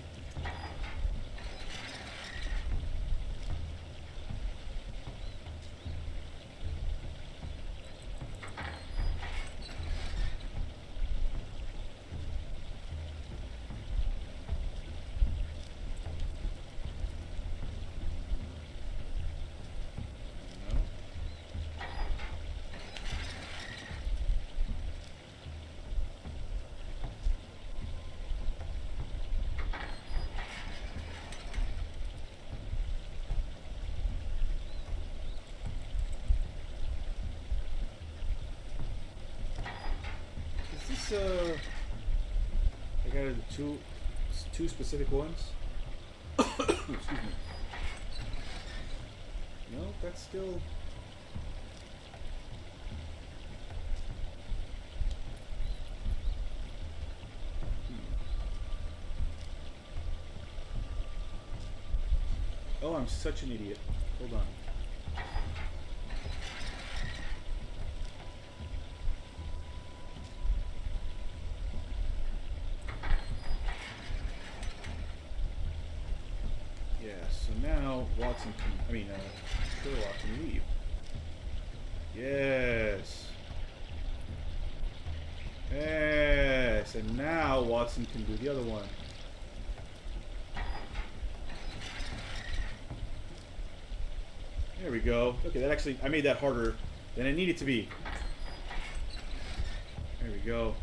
I got two specific ones. Excuse me. No, that's still. Oh, I'm such an idiot. Hold on. So now Watson can, Sherlock can leave. Yes. Yes. And now Watson can do the other one. There we go. Okay, that actually, I made that harder than it needed to be. There we go.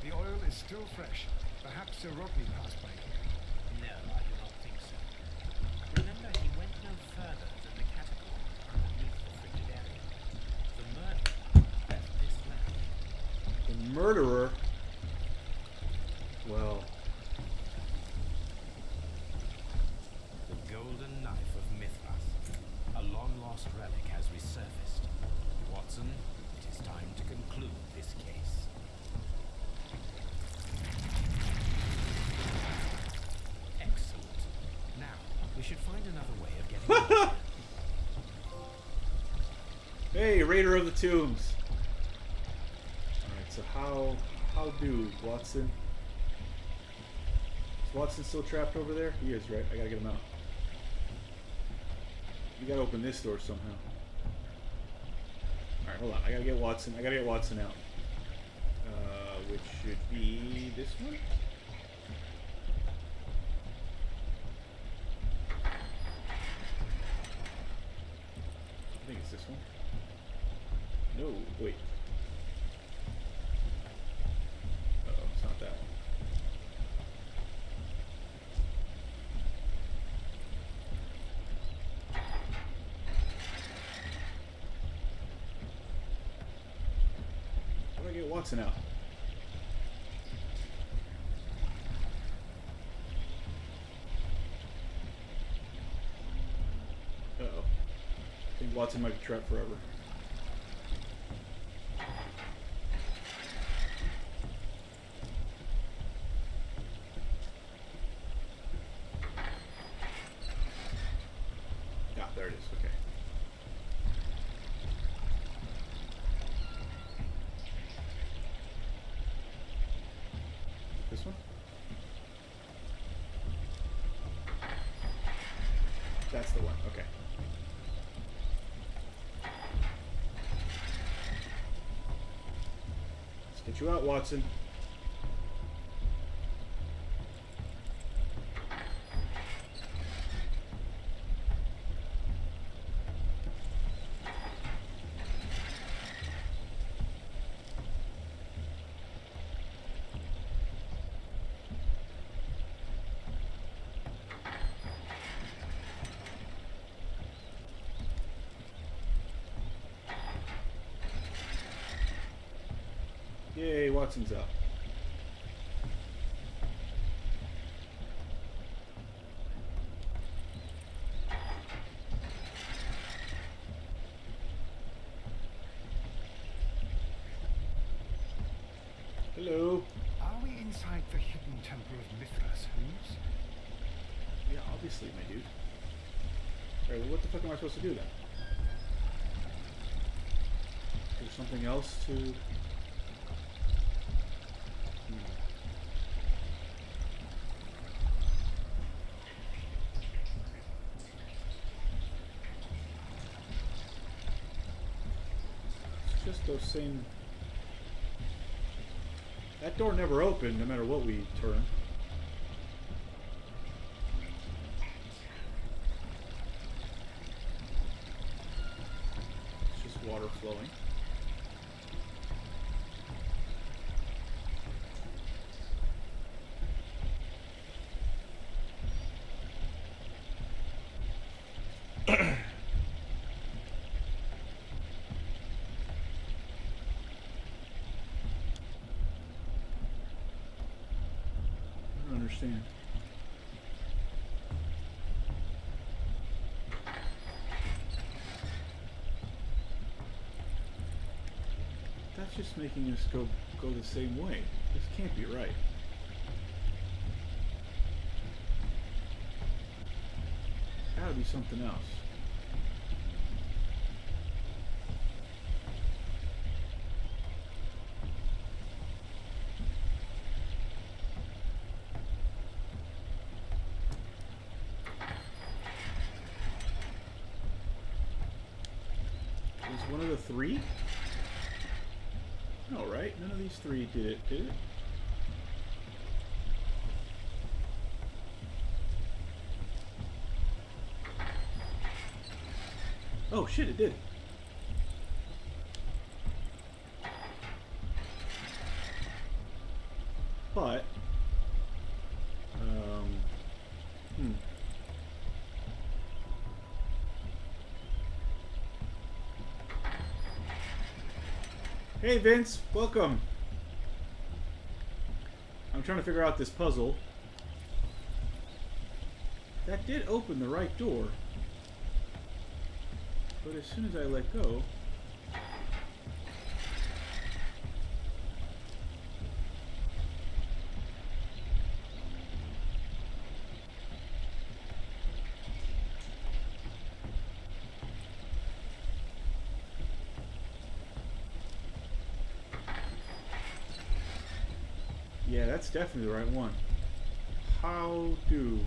The oil is still fresh. Perhaps Sir Rodney passed by here. No, I do not think so. Remember, he went no further than the catacomb underneath the frigidarium. The murderer left this land. The murderer? Well. The golden knife of Mithras. A long-lost relic has resurfaced. Watson, it is time to conclude this case. We should find another way of getting out. Hey, Raider of the Tombs. Alright, so how do, Watson? Is Watson still trapped over there? He is, right? I gotta get him out. You gotta open this door somehow. Alright, hold on. I gotta get Watson out. Which should be this one? I think it's this one. No, wait. Uh-oh, it's not that one. How do I get Watson out? Uh-oh. I think Watson might be trapped forever. Ah, there it is. Okay. This one? That's the one. Okay. Get you out, Watson. Yay, Watson's up. Hello. Are we inside the hidden temple of Mithras, Holmes? Yeah, obviously, my dude. Alright, well, what the fuck am I supposed to do then? Is there something else to... It's just those same... That door never opened, no matter what we turn. It's just water flowing. Understand. That's just making us go the same way. This can't be right. Gotta be something else. One of the three? No, right? None of these three did it, did it? Oh shit, it did. But, Hey Vince, welcome. I'm trying to figure out this puzzle. That did open the right door. But as soon as I let go... Yeah, that's definitely the right one. How do...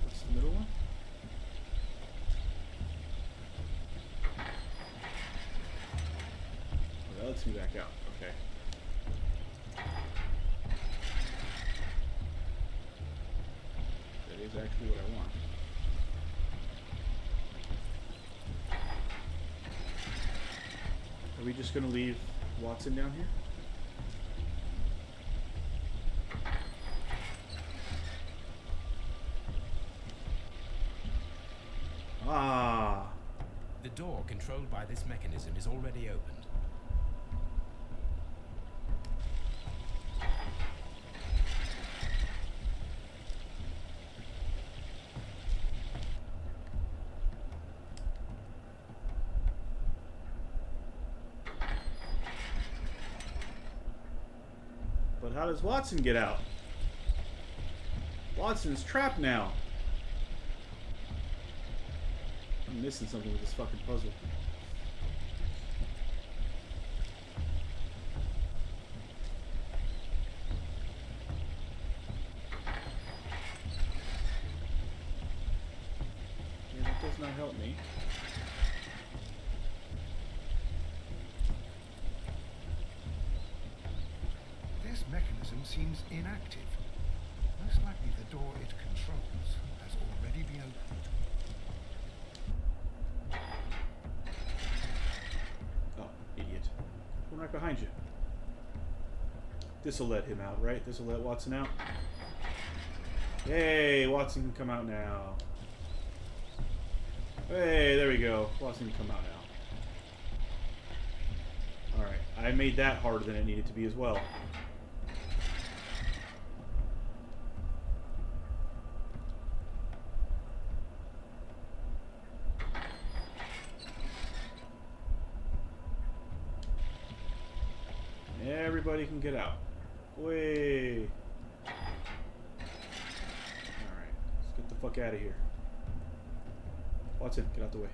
What's the middle one? Oh, that lets me back out. Okay. That is actually what I want. Are we just going to leave Watson down here? Ah! The door controlled by this mechanism is already opened. But how does Watson get out? Watson's trapped now. I'm missing something with this fucking puzzle. Yeah, that does not help me. This mechanism seems inactive. Most likely the door it controls has already been opened. Oh, idiot. One right behind you. This'll let him out, right? This'll let Watson out? Yay, Watson can come out now. Hey, there we go. Boss need to come out now. Alright, I made that harder than it needed to be as well. Everybody can get out. Way. Alright, let's get the fuck out of here. Watson, get out the way.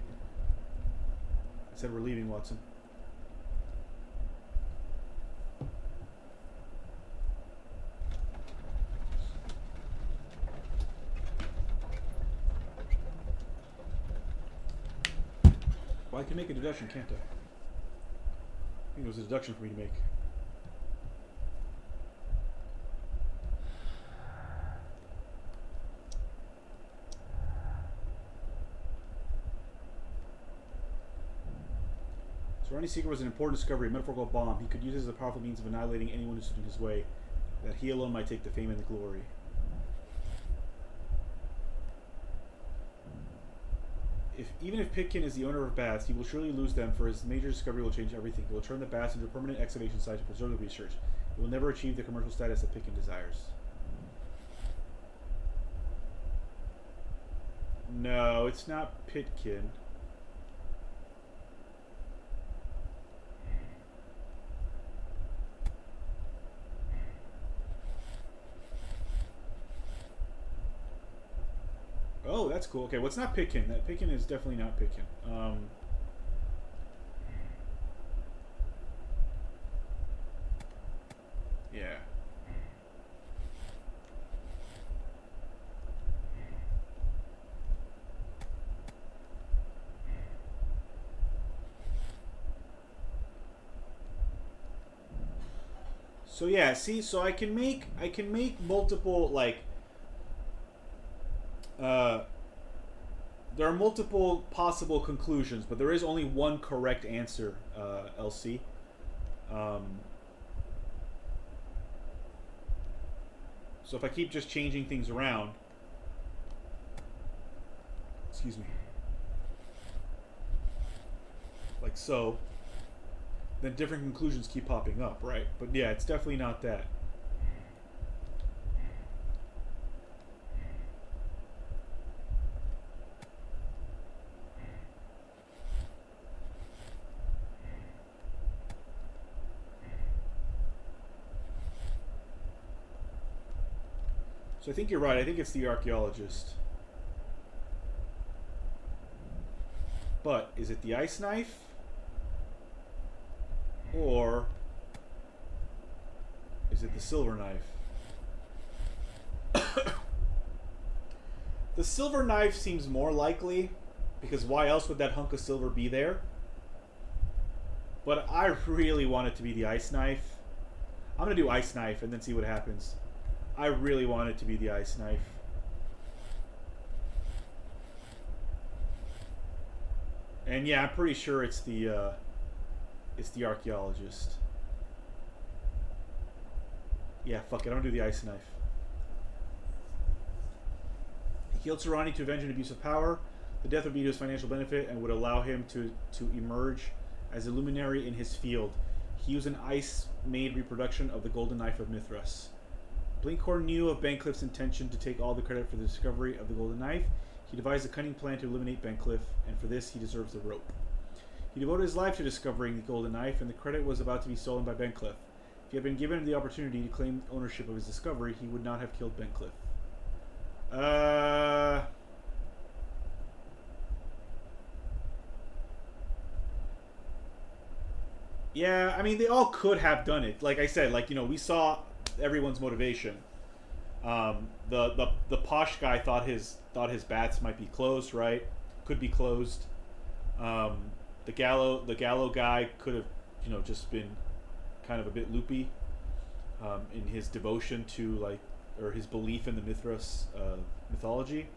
I said we're leaving, Watson. Well, I can make a deduction, can't I? I think it was a deduction for me to make. Ronnie's secret was an important discovery, a metaphorical bomb. He could use it as a powerful means of annihilating anyone who stood in his way, that he alone might take the fame and the glory. Even if Pitkin is the owner of Baths, he will surely lose them, for his major discovery will change everything. He will turn the Baths into a permanent excavation site to preserve the research. He will never achieve the commercial status that Pitkin desires. No, it's not Pitkin. Oh, that's cool. Okay, what's not Pitkin? That Pitkin is definitely not Pitkin. Yeah. So yeah, see, so I can make multiple like there are multiple possible conclusions, but there is only one correct answer, LC. So if I keep just changing things around, excuse me, like so, then different conclusions keep popping up, right? But yeah, it's definitely not that. So I think you're right. I think it's the archaeologist. But is it the ice knife? Or is it the silver knife? The silver knife seems more likely, because why else would that hunk of silver be there? But I really want it to be the ice knife. I'm going to do ice knife and then see what happens. I really want it to be the ice knife. And yeah, I'm pretty sure it's the archaeologist. Yeah, fuck it. I'm gonna do the ice knife. He killed Serrani to avenge an abuse of power. The death would be to his financial benefit and would allow him to emerge as a luminary in his field. He used an ice-made reproduction of the golden knife of Mithras. Blinkhorn knew of Bancliffe's intention to take all the credit for the discovery of the golden knife. He devised a cunning plan to eliminate Bancliffe, and for this he deserves the rope. He devoted his life to discovering the golden knife, and the credit was about to be stolen by Bancliffe. If he had been given the opportunity to claim ownership of his discovery, he would not have killed Bancliffe. Yeah, I mean, they all could have done it. Like I said, like, you know, we saw everyone's motivation. The posh guy thought his baths might be closed, right? Could be closed. The gallow guy could have, you know, just been kind of a bit loopy in his devotion to, like, or his belief in the Mithras mythology.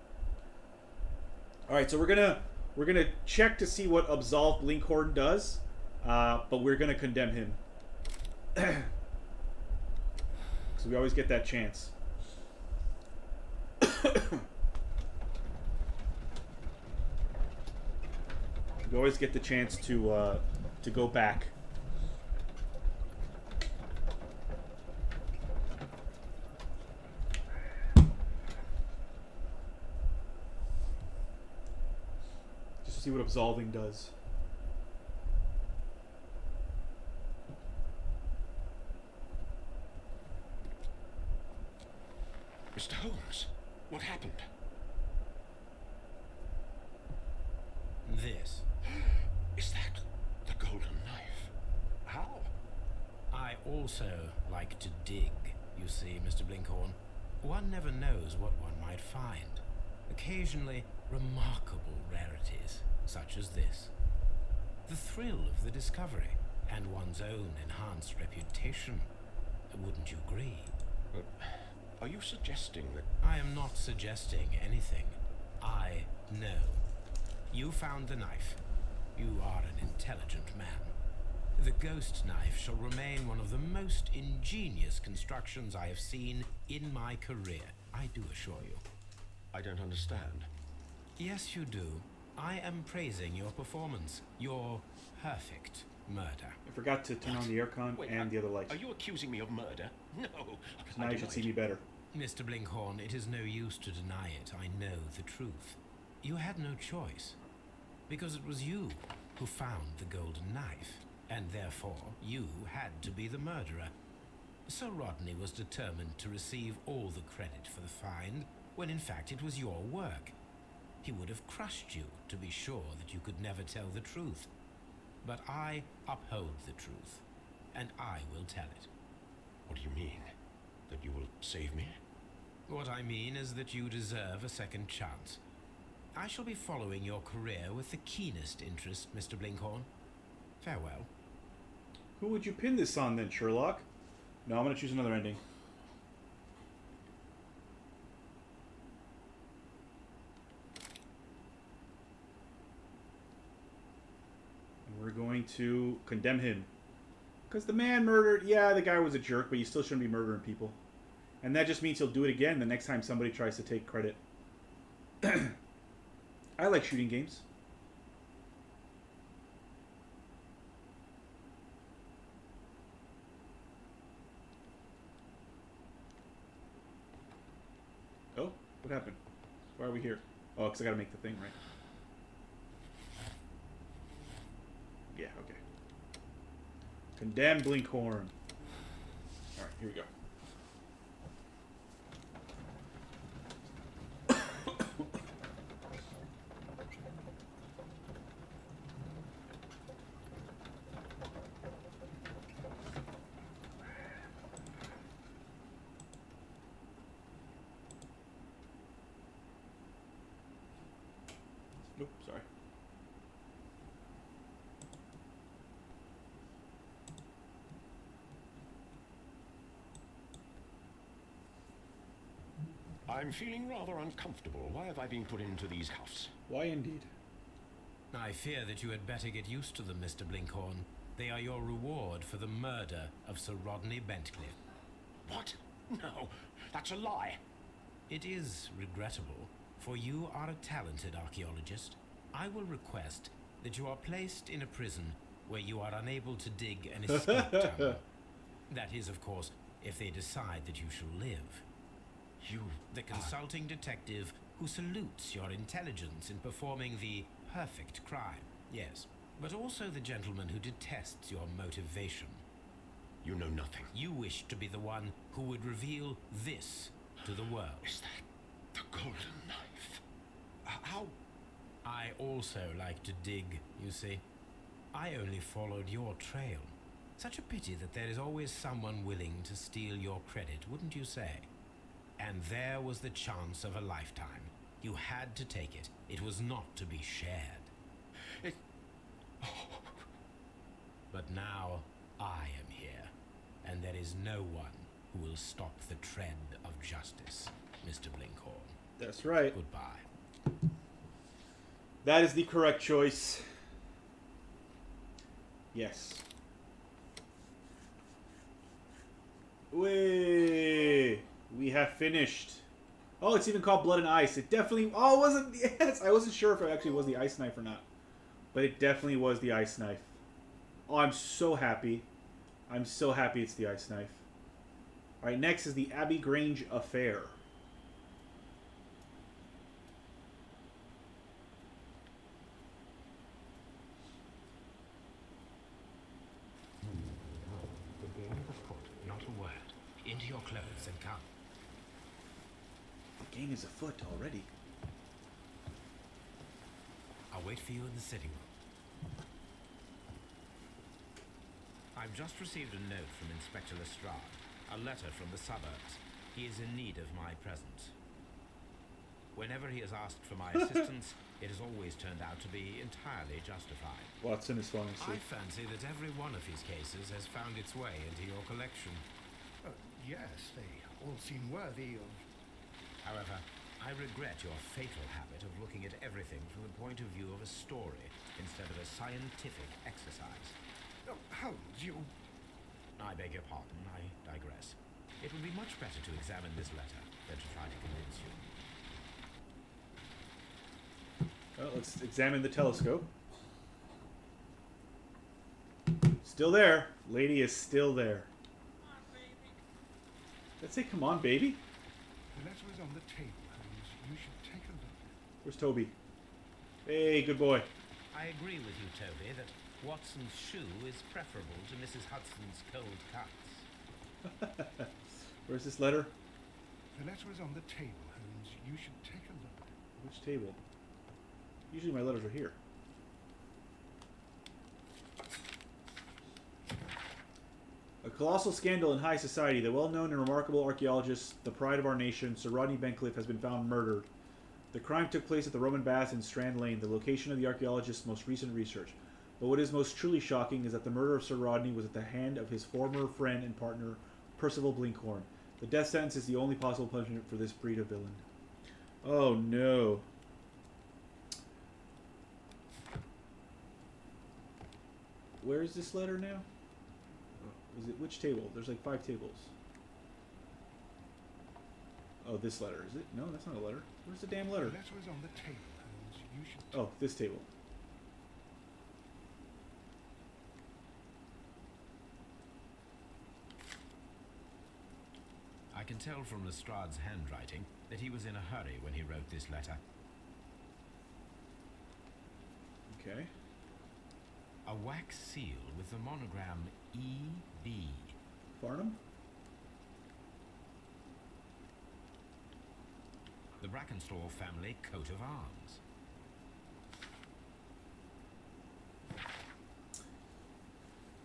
All right, so we're gonna check to see what absolve Blinkhorn does, but we're gonna condemn him. So we always get that chance. You always get the chance to go back. Just to see what absolving does. Mr. Holmes, what happened? This. Is that the golden knife? How? I also like to dig, you see, Mr. Blinkhorn. One never knows what one might find. Occasionally, remarkable rarities, such as this. The thrill of the discovery, and one's own enhanced reputation. Wouldn't you agree? Are you suggesting that... I am not suggesting anything. I know. You found the knife. You are an intelligent man. The ghost knife shall remain one of the most ingenious constructions I have seen in my career. I do assure you. I don't understand. Yes, you do. I am praising your performance. Your perfect murder. I forgot to turn on the aircon and the other lights. Are you accusing me of murder? No. Now you should see me better. Mr. Blinkhorn, it is no use to deny it. I know the truth. You had no choice. Because it was you who found the golden knife. And therefore, you had to be the murderer. Sir Rodney was determined to receive all the credit for the find, when in fact it was your work. He would have crushed you to be sure that you could never tell the truth. But I uphold the truth, and I will tell it. What do you mean? That you will save me? What I mean is that you deserve a second chance. I shall be following your career with the keenest interest, Mr. Blinkhorn. Farewell. Who would you pin this on then, Sherlock? No, I'm going to choose another ending. And we're going to condemn him. Because the man murdered... Yeah, the guy was a jerk, but you still shouldn't be murdering people. And that just means he'll do it again the next time somebody tries to take credit. I like shooting games. Oh, what happened? Why are we here? Oh, because I gotta make the thing, right? Yeah, okay. Condemn Blinkhorn. Alright, here we go. Nope, sorry. I'm feeling rather uncomfortable. Why have I been put into these cuffs? Why indeed? I fear that you had better get used to them, Mr. Blinkhorn. They are your reward for the murder of Sir Rodney Bentcliffe. What? No, that's a lie. It is regrettable, for you are a talented archaeologist. I will request that you are placed in a prison where you are unable to dig an escape tunnel. That is, of course, if they decide that you shall live. You... The consulting detective who salutes your intelligence in performing the perfect crime. Yes, but also the gentleman who detests your motivation. You know nothing. You wish to be the one who would reveal this to the world. Is that the golden knife? How... I also like to dig, you see. I only followed your trail. Such a pity that there is always someone willing to steal your credit, wouldn't you say? And there was the chance of a lifetime. You had to take it. It was not to be shared. It... But now I am here, and there is no one who will stop the tread of justice, Mr. Blinkhorn. That's right. Goodbye. That is the correct choice. Yes. We have finished. Oh, it's even called Blood and Ice. It definitely... Oh, it wasn't... Yes, I wasn't sure if it actually was the ice knife or not. But it definitely was the ice knife. Oh, I'm so happy. I'm so happy it's the ice knife. Alright, next is the Abbey Grange affair. The ball of a foot, not a word. Into your clothes and come. The gang is afoot already. I'll wait for you in the sitting room. I've just received a note from Inspector Lestrade, a letter from the suburbs. He is in need of my presence. Whenever he has asked for my assistance, it has always turned out to be entirely justified. Watson is falling I asleep. fancy that every one of his cases has found its way into your collection. Yes, they all seem worthy of... However, I regret your fatal habit of looking at everything from the point of view of a story instead of a scientific exercise. Oh, Holmes, you... I beg your pardon, I digress. It would be much better to examine this letter than to try to convince you. Well, let's examine the telescope. Still there. Lady is still there. Let's say, come on, baby. The letter is on the table, Holmes. You should take a look. Where's Toby? Hey, good boy. I agree with you, Toby, that Watson's shoe is preferable to Mrs. Hudson's cold cuts. Where's this letter? The letter is on the table, Holmes. You should take a look. Which table? Usually my letters are here. A colossal scandal in high society. The well-known and remarkable archaeologist, the pride of our nation, Sir Rodney Bencliffe, has been found murdered. The crime took place at the Roman Baths in Strand Lane, the location of the archaeologist's most recent research. But what is most truly shocking is that the murder of Sir Rodney was at the hand of his former friend and partner, Percival Blinkhorn. The death sentence is the only possible punishment for this breed of villain. Oh no. Where is this letter now? Is it which table? There's like 5 tables. Oh, this letter, is it? No, that's not a letter. Where's the damn letter? The letter is on the table, Holmes. You should... Oh, this table. I can tell from Lestrade's handwriting that he was in a hurry when he wrote this letter. Okay. A wax seal with the monogram E.B. Farnham? The Brackenstall family coat of arms.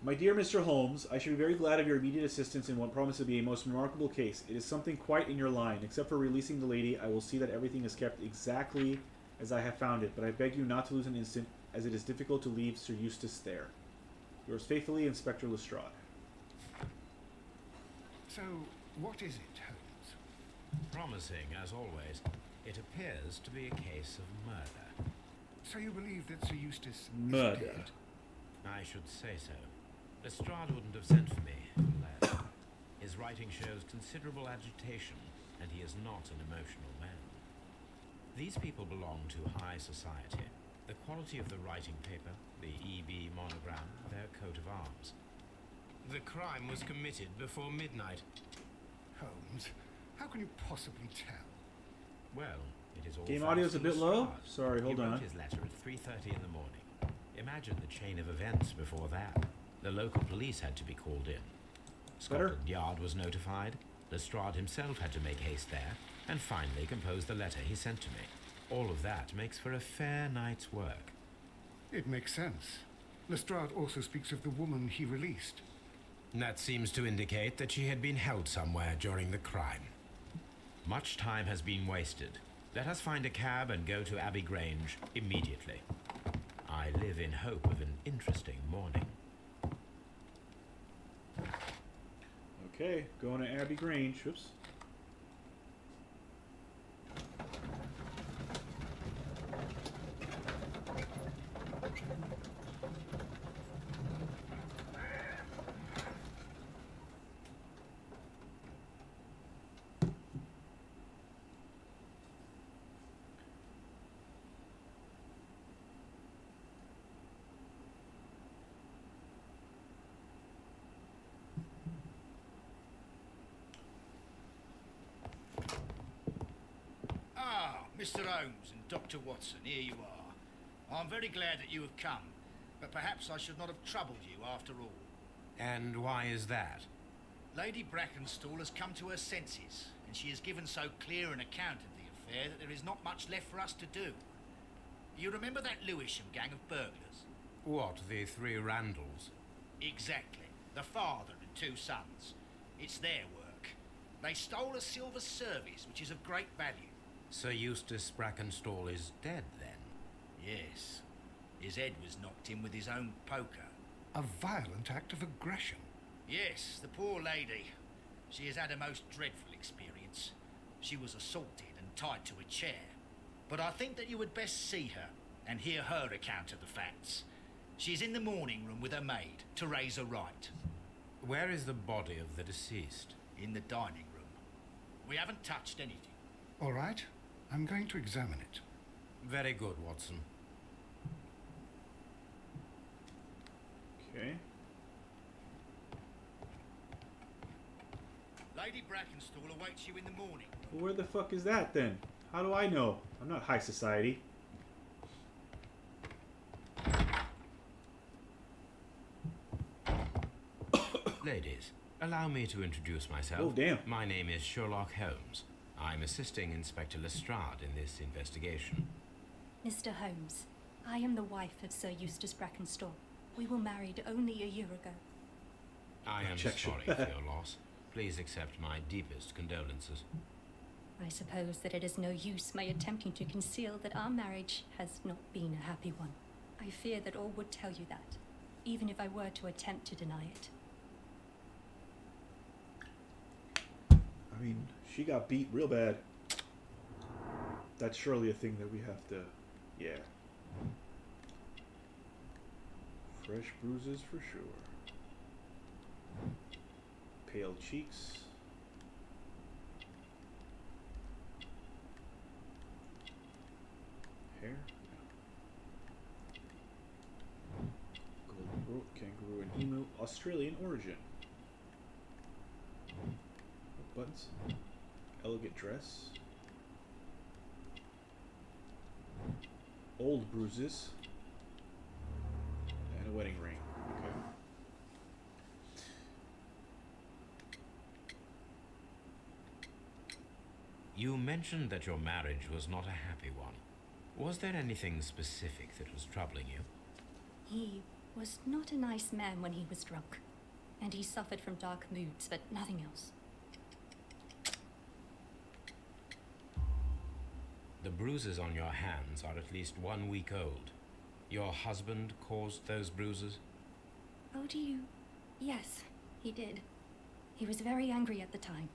My dear Mr. Holmes, I should be very glad of your immediate assistance in what promises to be a most remarkable case. It is something quite in your line. Except for releasing the lady, I will see that everything is kept exactly as I have found it, but I beg you not to lose an instant, as it is difficult to leave Sir Eustace there. Yours faithfully, Inspector Lestrade. So, what is it, Holmes? Promising, as always. It appears to be a case of murder. So you believe that Sir Eustace Murder. is dead? I should say so. Lestrade wouldn't have sent for me unless. His writing shows considerable agitation, and he is not an emotional man. These people belong to high society. The quality of the writing paper, the E.B. monogram, their coat of arms. The crime was committed before midnight. Holmes, how can you possibly tell? Well, it is all Game thanks audio's to a bit low? Lestrade. Sorry, hold He on. wrote his letter at 3:30 in the morning. Imagine the chain of events before that. The local police had to be called in. Scotland Yard was notified. Lestrade himself had to make haste there, and finally compose the letter he sent to me. All of that makes for a fair night's work. It makes sense. Lestrade also speaks of the woman he released. That seems to indicate that she had been held somewhere during the crime. Much time has been wasted. Let us find a cab and go to Abbey Grange immediately. I live in hope of an interesting morning. Okay, going to Abbey Grange. Whoops. Mr. Holmes and Dr. Watson, here you are. I'm very glad that you have come, but perhaps I should not have troubled you after all. And why is that? Lady Brackenstall has come to her senses, and she has given so clear an account of the affair that there is not much left for us to do. You remember that Lewisham gang of burglars? What, the three Randalls? Exactly. The father and two sons. It's their work. They stole a silver service, which is of great value. Sir Eustace Brackenstall is dead, then? Yes. His head was knocked in with his own poker. A violent act of aggression. Yes, the poor lady. She has had a most dreadful experience. She was assaulted and tied to a chair. But I think that you would best see her and hear her account of the facts. She's in the morning room with her maid, Teresa Wright. Where is the body of the deceased? In the dining room. We haven't touched anything. All right, I'm going to examine it. Very good, Watson. Okay. Lady Brackenstall awaits you in the morning. Well, where the fuck is that then? How do I know? I'm not high society. Ladies, allow me to introduce myself. Oh, damn. My name is Sherlock Holmes. I'm assisting Inspector Lestrade in this investigation. Mr. Holmes, I am the wife of Sir Eustace Brackenstall. We were married only a year ago. I am Objection. sorry for your loss. Please accept my deepest condolences. I suppose that it is no use my attempting to conceal that our marriage has not been a happy one. I fear that all would tell you that, even if I were to attempt to deny it. I mean, she got beat real bad. That's surely a thing that we have to... Yeah. Fresh bruises for sure. Pale cheeks. Hair. Golden throat, kangaroo and emu, Australian origin. Buttons. Elegant dress. Old bruises. And a wedding ring. Okay. You mentioned that your marriage was not a happy one. Was there anything specific that was troubling you? He was not a nice man when he was drunk, and he suffered from dark moods, but nothing else. The bruises on your hands are at least 1 week old. Your husband caused those bruises? Oh, do you? Yes, he did. He was very angry at the time.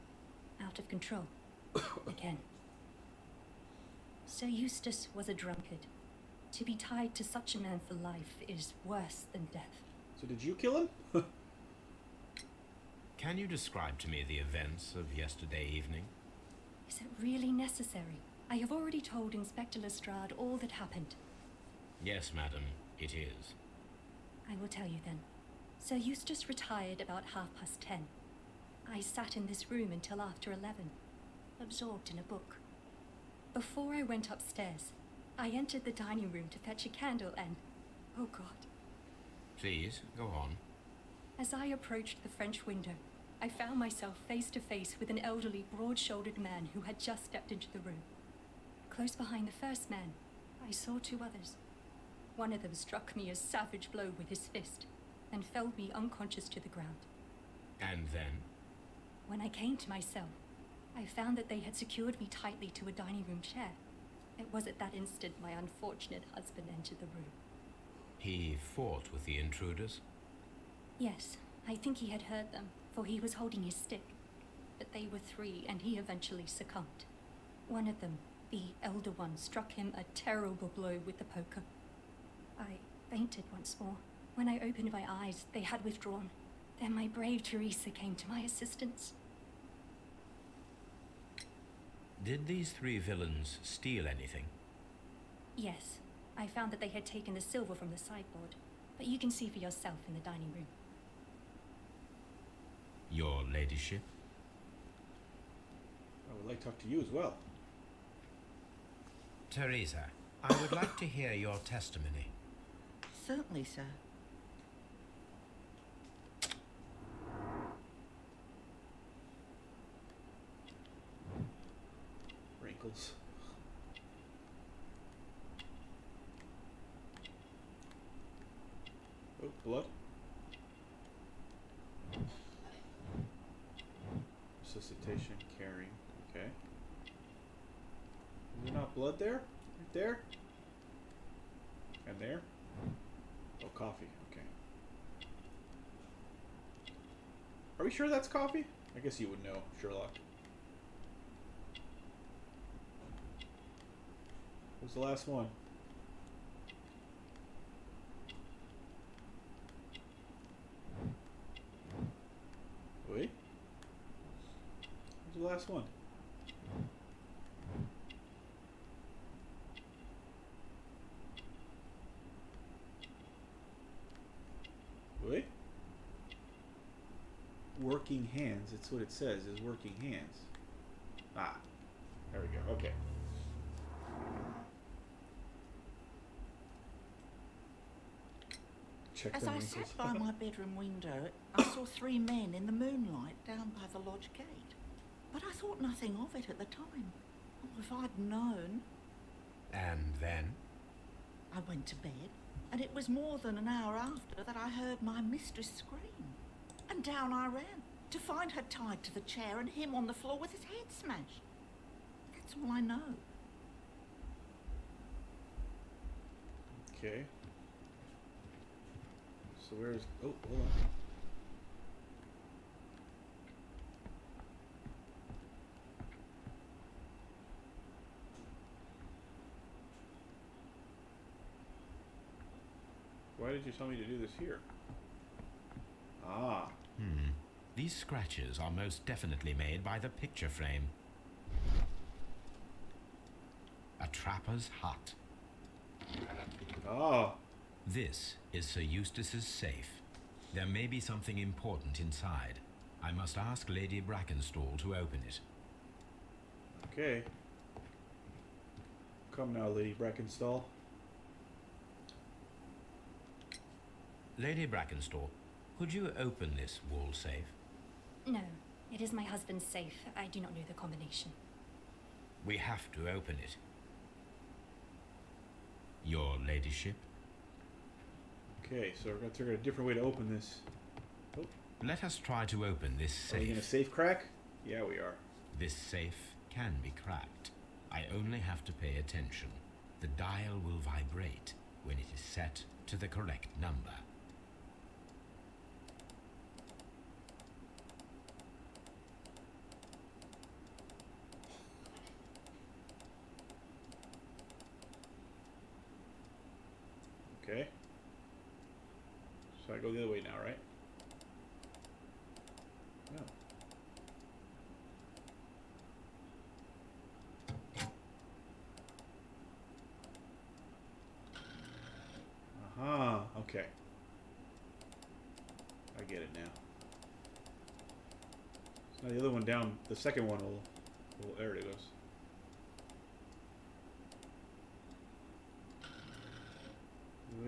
Out of control. Again. Sir Eustace was a drunkard. To be tied to such a man for life is worse than death. So did you kill him? Can you describe to me the events of yesterday evening? Is it really necessary? I have already told Inspector Lestrade all that happened. Yes, madam, it is. I will tell you then. Sir Eustace retired about 10:30. I sat in this room until after 11, absorbed in a book. Before I went upstairs, I entered the dining room to fetch a candle and... oh God. Please, go on. As I approached the French window, I found myself face to face with an elderly, broad-shouldered man who had just stepped into the room. Close behind the first man, I saw two others. One of them struck me a savage blow with his fist and felled me unconscious to the ground. And then? When I came to myself, I found that they had secured me tightly to a dining room chair. It was at that instant my unfortunate husband entered the room. He fought with the intruders? Yes, I think he had heard them, for he was holding his stick. But they were three, and he eventually succumbed. One of them, the elder one, struck him a terrible blow with the poker. I fainted once more. When I opened my eyes, they had withdrawn. Then my brave Teresa came to my assistance. Did these three villains steal anything? Yes, I found that they had taken the silver from the sideboard, but you can see for yourself in the dining room. Your ladyship? I would like to talk to you as well. Teresa, I would like to hear your testimony. Certainly, sir. Wrinkles. Oh, blood. Resuscitation, carrying. Okay. Is there not blood there? Right there? And there? Oh, coffee. Okay. Are we sure that's coffee? I guess you would know, Sherlock. What's the last one? Wait. What's the last one? Wait. Working hands. It's what it says, is working hands. Ah. There we go. Okay. Check As the I wrinkles. sat by my bedroom window, I saw 3 men in the moonlight down by the lodge gate. But I thought nothing of it at the time. Oh, if I'd known. And then? I went to bed, and it was more than an hour after that I heard my mistress scream. And down I ran, to find her tied to the chair and him on the floor with his head smashed. That's all I know. Okay. So where's... Oh, hold on. Why did you tell me to do this here? Ah. These scratches are most definitely made by the picture frame. A trapper's hut. Ah. This is Sir Eustace's safe. There may be something important inside. I must ask Lady Brackenstall to open it. Okay. Come now, Lady Brackenstall. Lady Brackenstall, could you open this wall safe? No, it is my husband's safe. I do not know the combination. We have to open it. Your ladyship? Okay, so we're going to figure out a different way to open this. Oh, Let us try to open this are we going to safe. safe crack? Yeah, we are. This safe can be cracked. I only have to pay attention. The dial will vibrate when it is set to the correct number. Okay. So I go the other way now, right? No. Aha, okay. I get it now. So now the other one down, the second one will there it goes.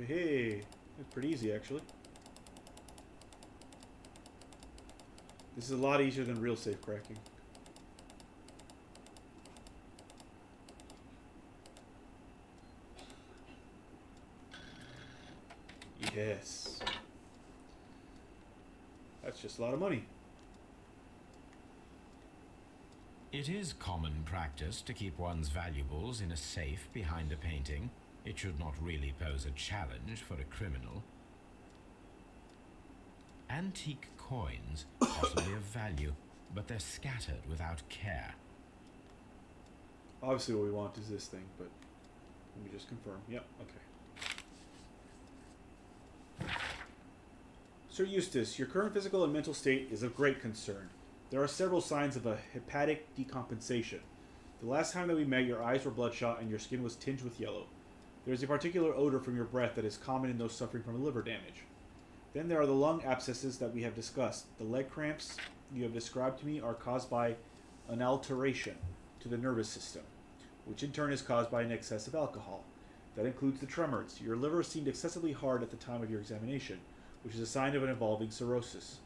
Hey, that's pretty easy actually. This is a lot easier than real safe cracking. Yes. That's just a lot of money. It is common practice to keep one's valuables in a safe behind a painting. It should not really pose a challenge for a criminal. Antique coins, possibly of value, but they're scattered without care. Obviously what we want is this thing, but let me just confirm. Yep, okay. Sir Eustace, your current physical and mental state is of great concern. There are several signs of a hepatic decompensation. The last time that we met, your eyes were bloodshot and your skin was tinged with yellow. There is a particular odor from your breath that is common in those suffering from liver damage. Then there are the lung abscesses that we have discussed. The leg cramps you have described to me are caused by an alteration to the nervous system. which in turn is caused by an excess of alcohol. That includes the tremors. Your liver seemed excessively hard at the time of your examination, which is a sign of an evolving cirrhosis.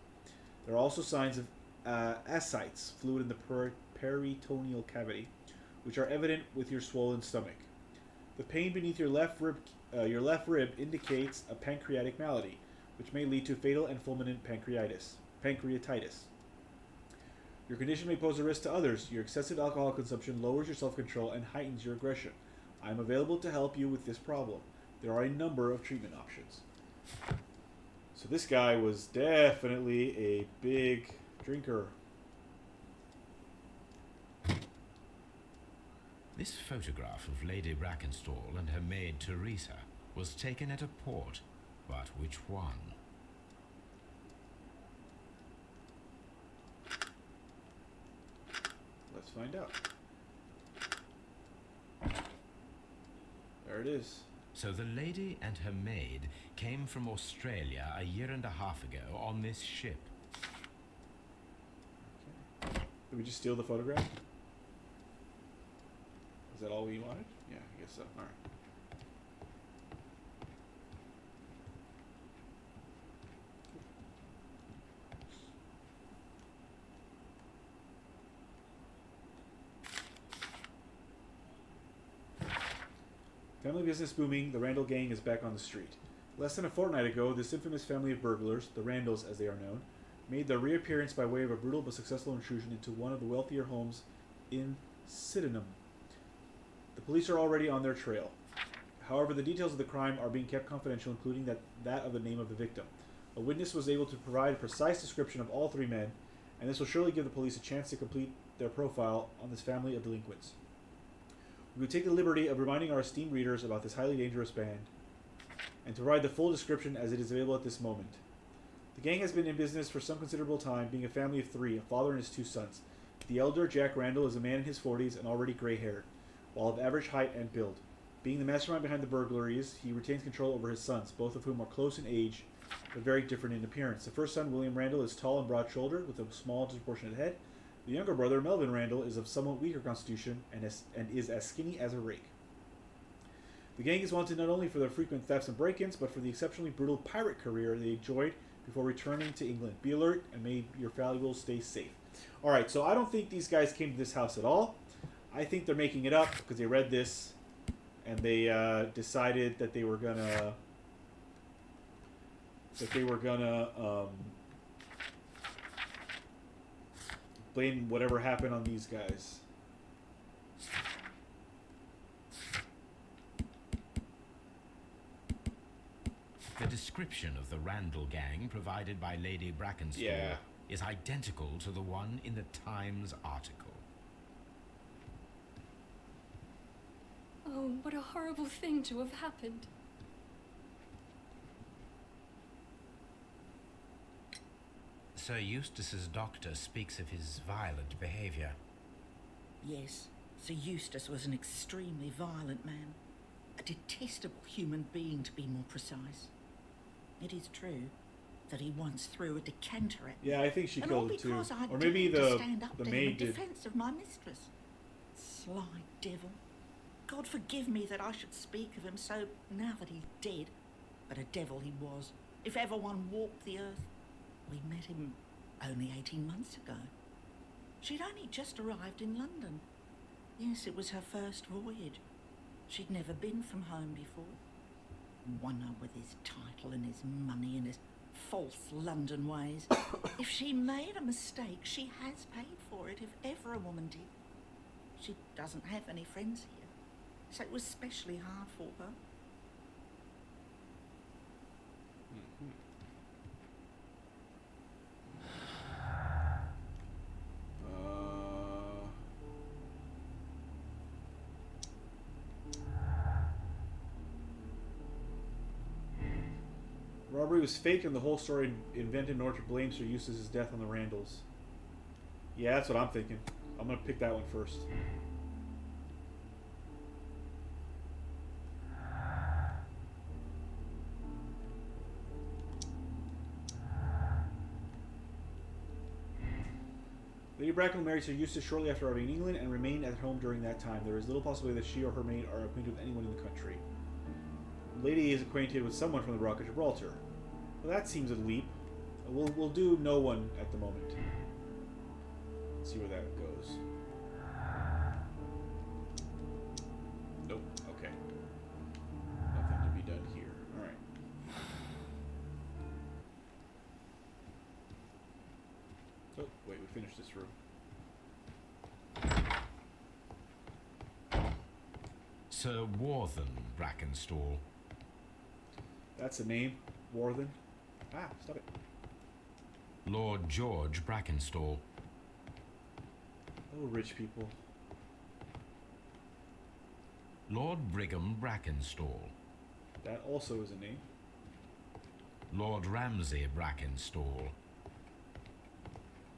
There are also signs of ascites, fluid in the peritoneal cavity, which are evident with your swollen stomach. The pain beneath your left rib indicates a pancreatic malady, which may lead to fatal and fulminant pancreatitis. Your condition may pose a risk to others. Your excessive alcohol consumption lowers your self-control and heightens your aggression. I am available to help you with this problem. There are a number of treatment options. So this guy was definitely a big drinker. This photograph of Lady Brackenstall and her maid Teresa was taken at a port, but which one? Let's find out. There it is. So the lady and her maid came from Australia a year and a half ago on this ship. Okay. Did we just steal the photograph? Is that all we wanted? Yeah, I guess so. Alright. Family business booming, the Randall gang is back on the street. Less than a fortnight ago, this infamous family of burglars, the Randalls as they are known, made their reappearance by way of a brutal but successful intrusion into one of the wealthier homes in Sydenham. The police are already on their trail. However, the details of the crime are being kept confidential, including that of the name of the victim. A witness was able to provide a precise description of all three men, and this will surely give the police a chance to complete their profile on this family of delinquents. We would take the liberty of reminding our esteemed readers about this highly dangerous band, and to provide the full description as it is available at this moment. The gang has been in business for some considerable time, being a family of three, a father and his two sons. The elder, Jack Randall, is a man in his 40s and already gray-haired, while of average height and build. Being the mastermind behind the burglaries, he retains control over his sons, both of whom are close in age, but very different in appearance. The first son, William Randall, is tall and broad-shouldered, with a small, disproportionate head. The younger brother, Melvin Randall, is of somewhat weaker constitution and is as skinny as a rake. The gang is wanted not only for their frequent thefts and break-ins, but for the exceptionally brutal pirate career they enjoyed before returning to England. Be alert, and may your valuables stay safe. Alright, so I don't think these guys came to this house at all. I think they're making it up because they read this, and they decided that they were gonna... blame whatever happened on these guys. The description of the Randall gang provided by Lady Brackenstall is identical to the one in the Times article. Oh, what a horrible thing to have happened. Sir Eustace's doctor speaks of his violent behaviour. Yes, Sir Eustace was an extremely violent man. A detestable human being, to be more precise. It is true that he once threw a decanter at me. Yeah, I think she and all killed him too. because I Or maybe dared to stand up the to him in maid did. defence of my mistress. Sly devil. God forgive me that I should speak of him so now that he's dead. But a devil he was, if ever one walked the earth. We met him only 18 months ago. She'd only just arrived in London. Yes, it was her first voyage. She'd never been from home before. Wonder with his title and his money and his false London ways. If she made a mistake, she has paid for it, if ever a woman did. She doesn't have any friends here, so it was especially hard for her. Robbery was fake and the whole story invented in order to blame Sir Eustace's death on the Randalls. Yeah, that's what I'm thinking. I'm gonna pick that one first. Lady Bracknell married Sir Eustace shortly after arriving in England and remained at home during that time. There is little possibility that she or her maid are acquainted with anyone in the country. The lady is acquainted with someone from the Rock of Gibraltar. Well, that seems a leap. We'll do no one at the moment. Let's see where that goes. Nope. Okay. Nothing to be done here. All right. Oh, wait, we finished this room. Sir Warthen Brackenstall. That's a name. Warthen. Ah, stop it. Lord George Brackenstall. Oh, rich people. Lord Brigham Brackenstall. That also is a name. Lord Ramsay Brackenstall.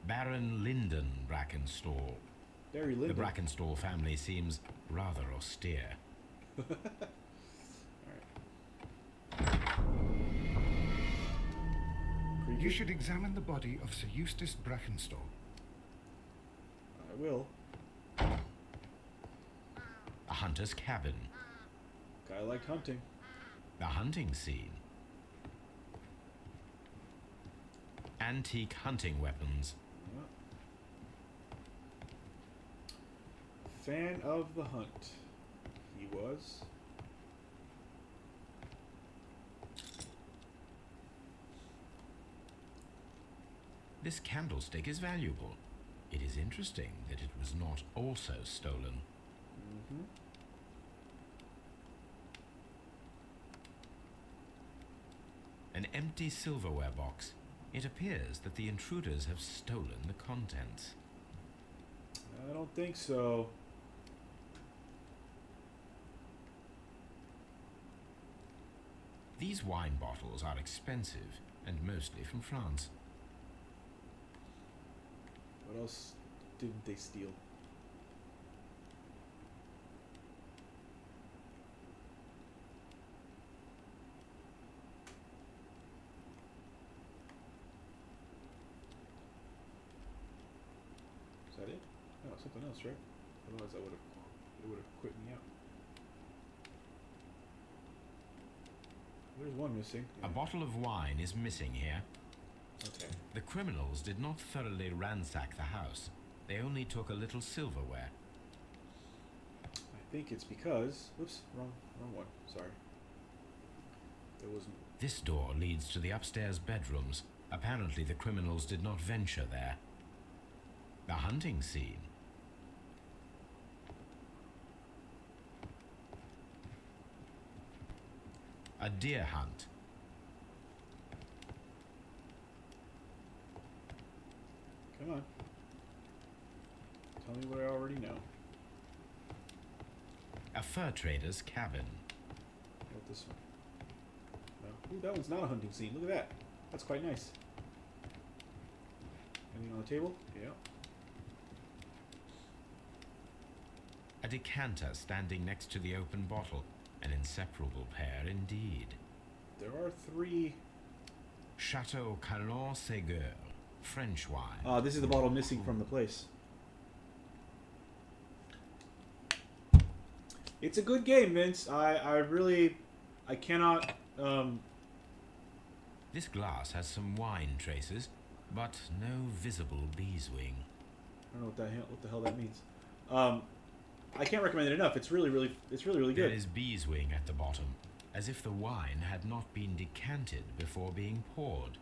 Baron Lyndon Brackenstall. Barry Lyndon. The Brackenstall family seems rather austere. You should examine the body of Sir Eustace Brackenstall. I will. A hunter's cabin. Guy liked hunting. The hunting scene. Antique hunting weapons. Fan of the hunt. He was. This candlestick is valuable. It is interesting that it was not also stolen. Mm-hmm. An empty silverware box. It appears that the intruders have stolen the contents. I don't think so. These wine bottles are expensive and mostly from France. What else didn't they steal? Is that it? No, something else, right? Otherwise, it would have quit me out. There's one missing. A bottle of wine is missing here. Okay. The criminals did not thoroughly ransack the house. They only took a little silverware. I think it's because... Oops, wrong one. Sorry. There wasn't... This door leads to the upstairs bedrooms. Apparently the criminals did not venture there. The hunting scene. A deer hunt. Come on. Tell me what I already know. A fur trader's cabin. How about this one? No. Ooh, that one's not a hunting scene. Look at that. That's quite nice. Anything on the table? Yeah. A decanter standing next to the open bottle. An inseparable pair indeed. There are 3... Chateau Calon Ségur. French wine. This is the bottle missing from the place. It's a good game, Vince. I cannot... This glass has some wine traces, but no visible beeswing. I don't know what the hell that means. I can't recommend it enough. It's really good. There is beeswing at the bottom, as if the wine had not been decanted before being poured.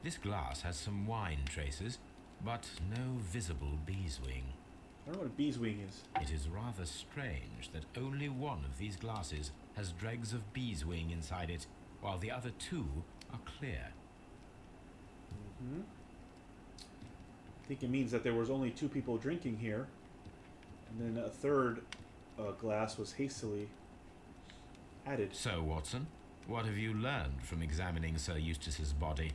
This glass has some wine traces, but no visible beeswing. I don't know what a beeswing is. It is rather strange that only one of these glasses has dregs of beeswing inside it, while the other 2 are clear. Mm-hmm. I think it means that there was only 2 people drinking here, and then a third glass was hastily added. So, Watson, what have you learned from examining Sir Eustace's body?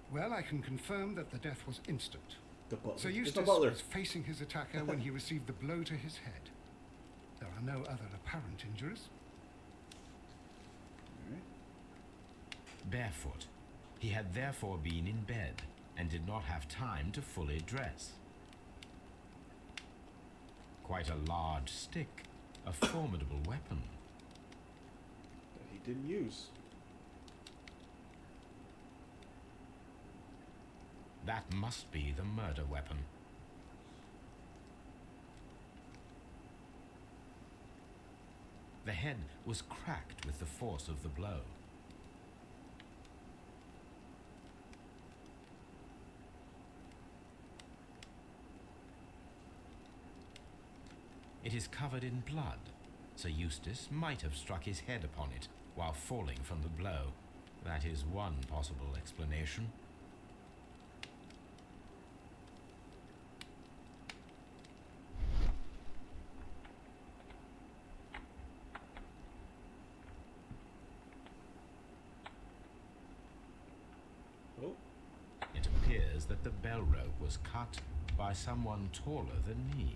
Well, I can confirm that the death was instant. The butler. Sir It's Eustace the butler. was facing his attacker when he received the blow to his head. There are no other apparent injuries. All right. Barefoot, He had therefore been in bed and did not have time to fully dress. Quite a large stick, a formidable weapon. That he didn't use. That must be the murder weapon. The head was cracked with the force of the blow. It is covered in blood. Sir Eustace might have struck his head upon it while falling from the blow. That is one possible explanation. Oh. It appears that the bell rope was cut by someone taller than me.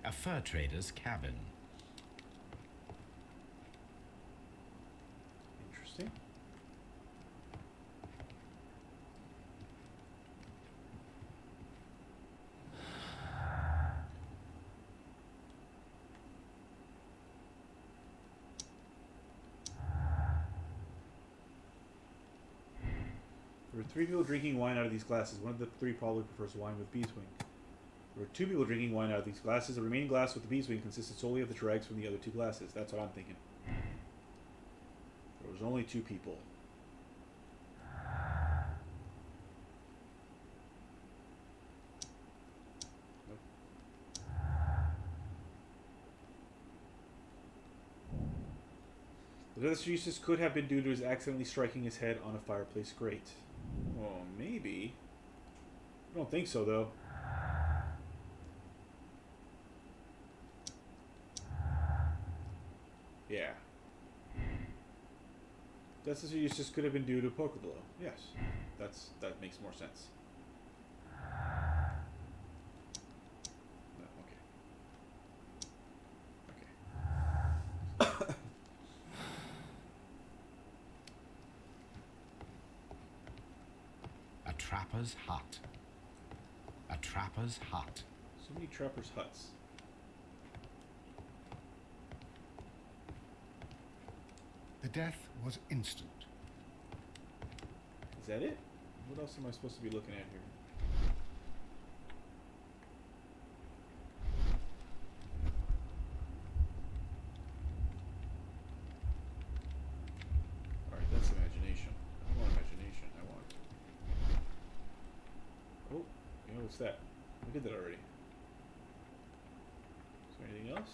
A fur trader's cabin. Interesting. There were 3 people drinking wine out of these glasses. One of the 3 probably prefers wine with beeswing. There were 2 people drinking wine out of these glasses. The remaining glass with the beeswing consisted solely of the dregs from the other 2 glasses. That's what I'm thinking. There was only 2 people. Nope. The death of Eustace could have been due to his accidentally striking his head on a fireplace grate. Well, maybe. I don't think so, though. Yeah. Death of Eustace could have been due to a poker blow. Yes. That makes more sense. No, okay. Okay. A trapper's hut. A trapper's hut. So many trappers' huts. The death was instant. Is that it? What else am I supposed to be looking at here? Alright, that's imagination. I want imagination. I want... Oh, you know what's that? We did that already. Is there anything else?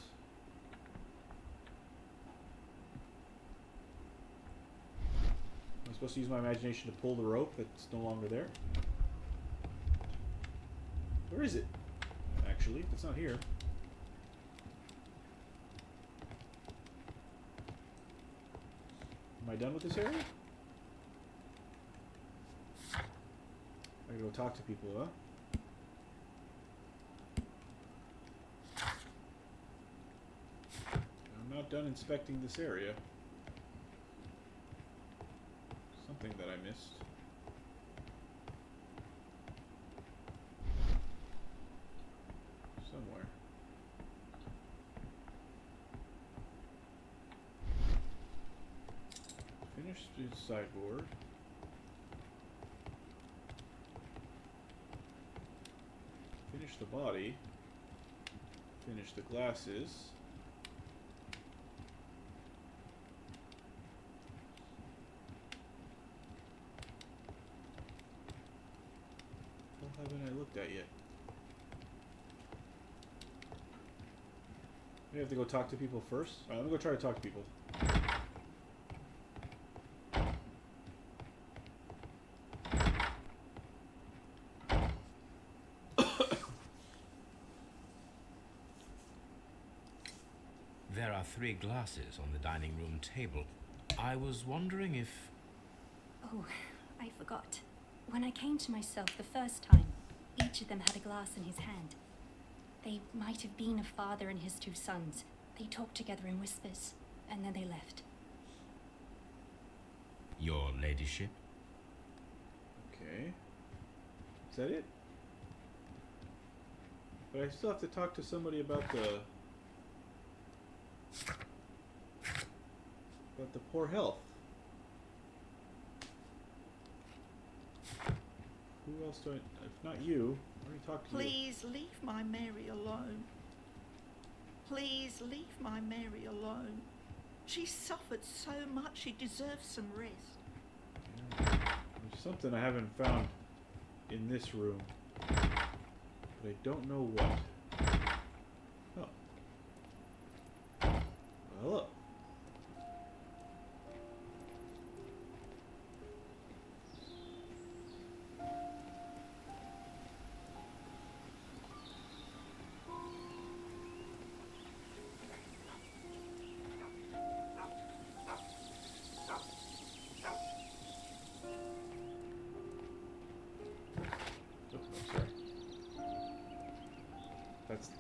Am I supposed to use my imagination to pull the rope that's no longer there? Where is it? Actually, it's not here. Am I done with this area? I gotta go talk to people, huh? I'm not done inspecting this area. Something that I missed. Somewhere. Finish the sideboard. Finish the body. Finish the glasses. What haven't I looked at yet? We have to go talk to people first? Alright, let me go try to talk to people. There are 3 glasses on the dining room table. I was wondering if... Oh, I forgot. When I came to myself the first time, each of them had a glass in his hand. They might have been a father and his 2 sons. They talked together in whispers, and then they left. your ladyship. Okay. Is that it? But I still have to talk to somebody about the poor health. Who else do I... If not you, I already talked to you. Please leave my Mary alone. Please leave my Mary alone. She suffered so much, she deserves some rest. Yeah. There's something I haven't found in this room. But I don't know what. Oh. Well, hello.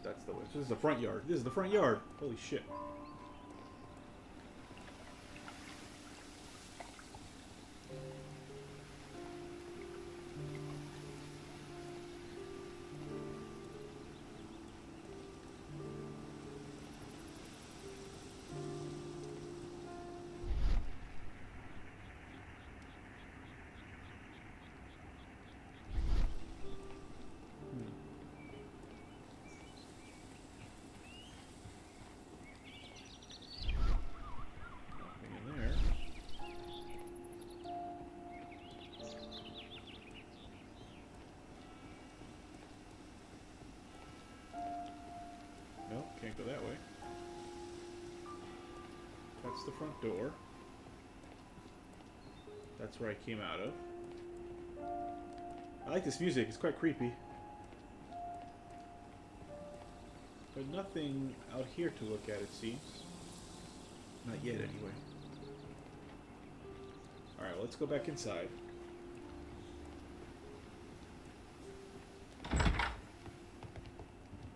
That's the way. So this is the front yard. This is the front yard. Holy shit. Can't go that way. That's the front door. That's where I came out of. I like this music, it's quite creepy. But nothing out here to look at, it seems. Not yet, anyway. Alright, well, let's go back inside.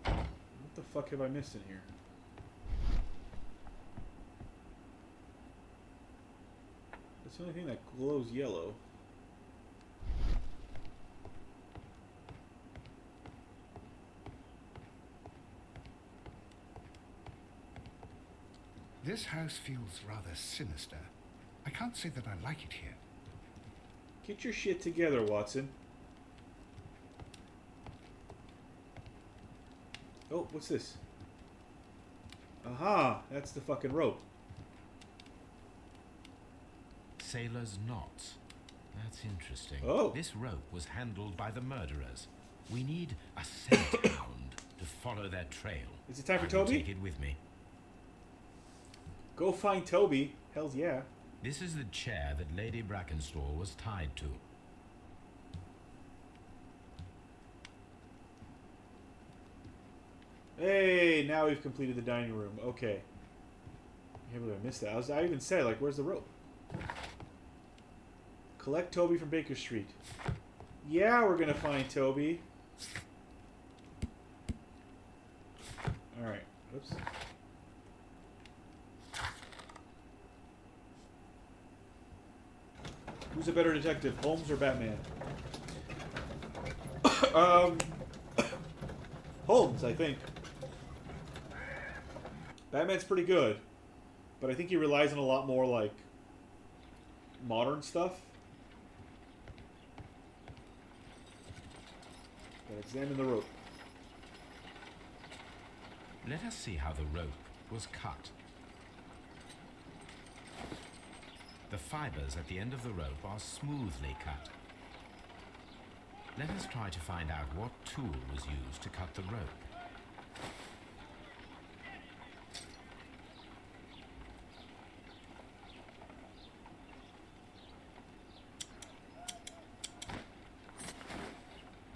What the fuck have I missed in here? That's the only thing that glows yellow. This house feels rather sinister. I can't say that I like it here. Get your shit together, Watson. Oh, what's this? Aha! That's the fucking rope. Sailor's knots. That's interesting. Oh. This rope was handled by the murderers. We need a scent hound to follow their trail. Is it time for I will Toby? take it with me. Go find Toby. Hells yeah. This is the chair that Lady Brackenstall was tied to. Hey, now we've completed the dining room. Okay. I can't believe I missed that. I even said, like, where's the rope? Collect Toby from Baker Street. Yeah, we're gonna find Toby. Alright. Oops. Who's a better detective, Holmes or Batman? Holmes, I think. Batman's pretty good, but I think he relies on a lot more, like, modern stuff. Gotta examine the rope. Let us see how the rope was cut. The fibers at the end of the rope are smoothly cut. Let us try to find out what tool was used to cut the rope.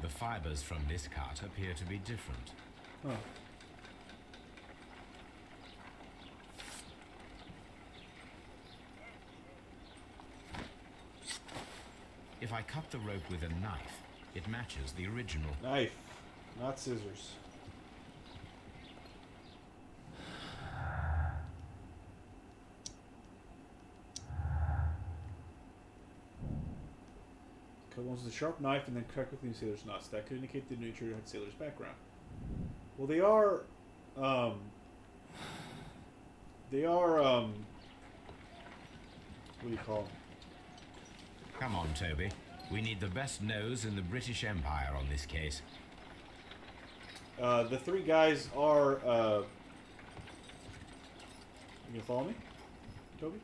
The fibers from this cut appear to be different. Huh. If I cut the rope with a knife, it matches the original. Knife, not scissors. one was a sharp knife and then cut quickly in sailor's knots. That could indicate the intruder had sailor's background. Well, they are, what do you call them? Come on, Toby. We need the best nose in the British Empire on this case. The three guys are, you gonna follow me, Toby?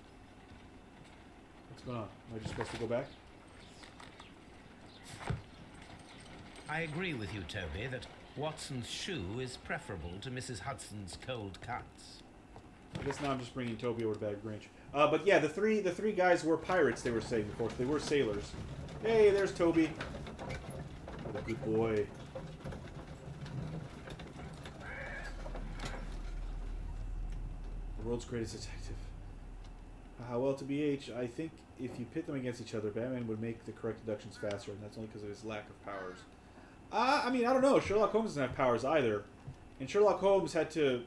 What's going on? Am I just supposed to go back? I agree with you, Toby, that Watson's shoe is preferable to Mrs. Hudson's cold cuts. I guess now I'm just bringing Toby over to Bad Grinch. But yeah, the three guys were pirates. They were saying, of course, they were sailors. Hey, there's Toby. What a good boy. The world's greatest detective. How well to BH? I think if you pit them against each other, Batman would make the correct deductions faster, and that's only because of his lack of powers. I mean, I don't know. Sherlock Holmes doesn't have powers either, and Sherlock Holmes had to,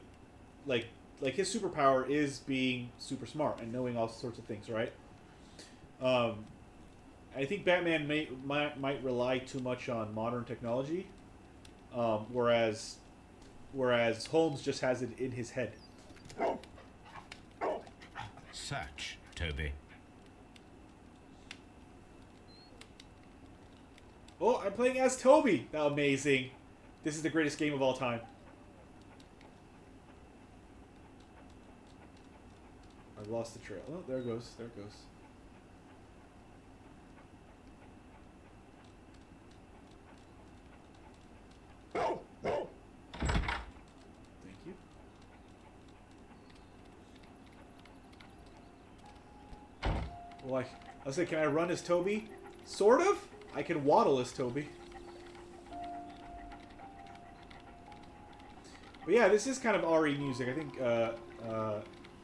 like his superpower is being super smart and knowing all sorts of things, right? I think Batman might rely too much on modern technology, whereas Holmes just has it in his head. Search, Toby. Oh, I'm playing as Toby! Amazing. This is the greatest game of all time. I've lost the trail. Oh, there it goes. There it goes. Thank you. Well, I was like, can I run as Toby? Sort of. I can waddle as Toby. But yeah, this is kind of RE music. I think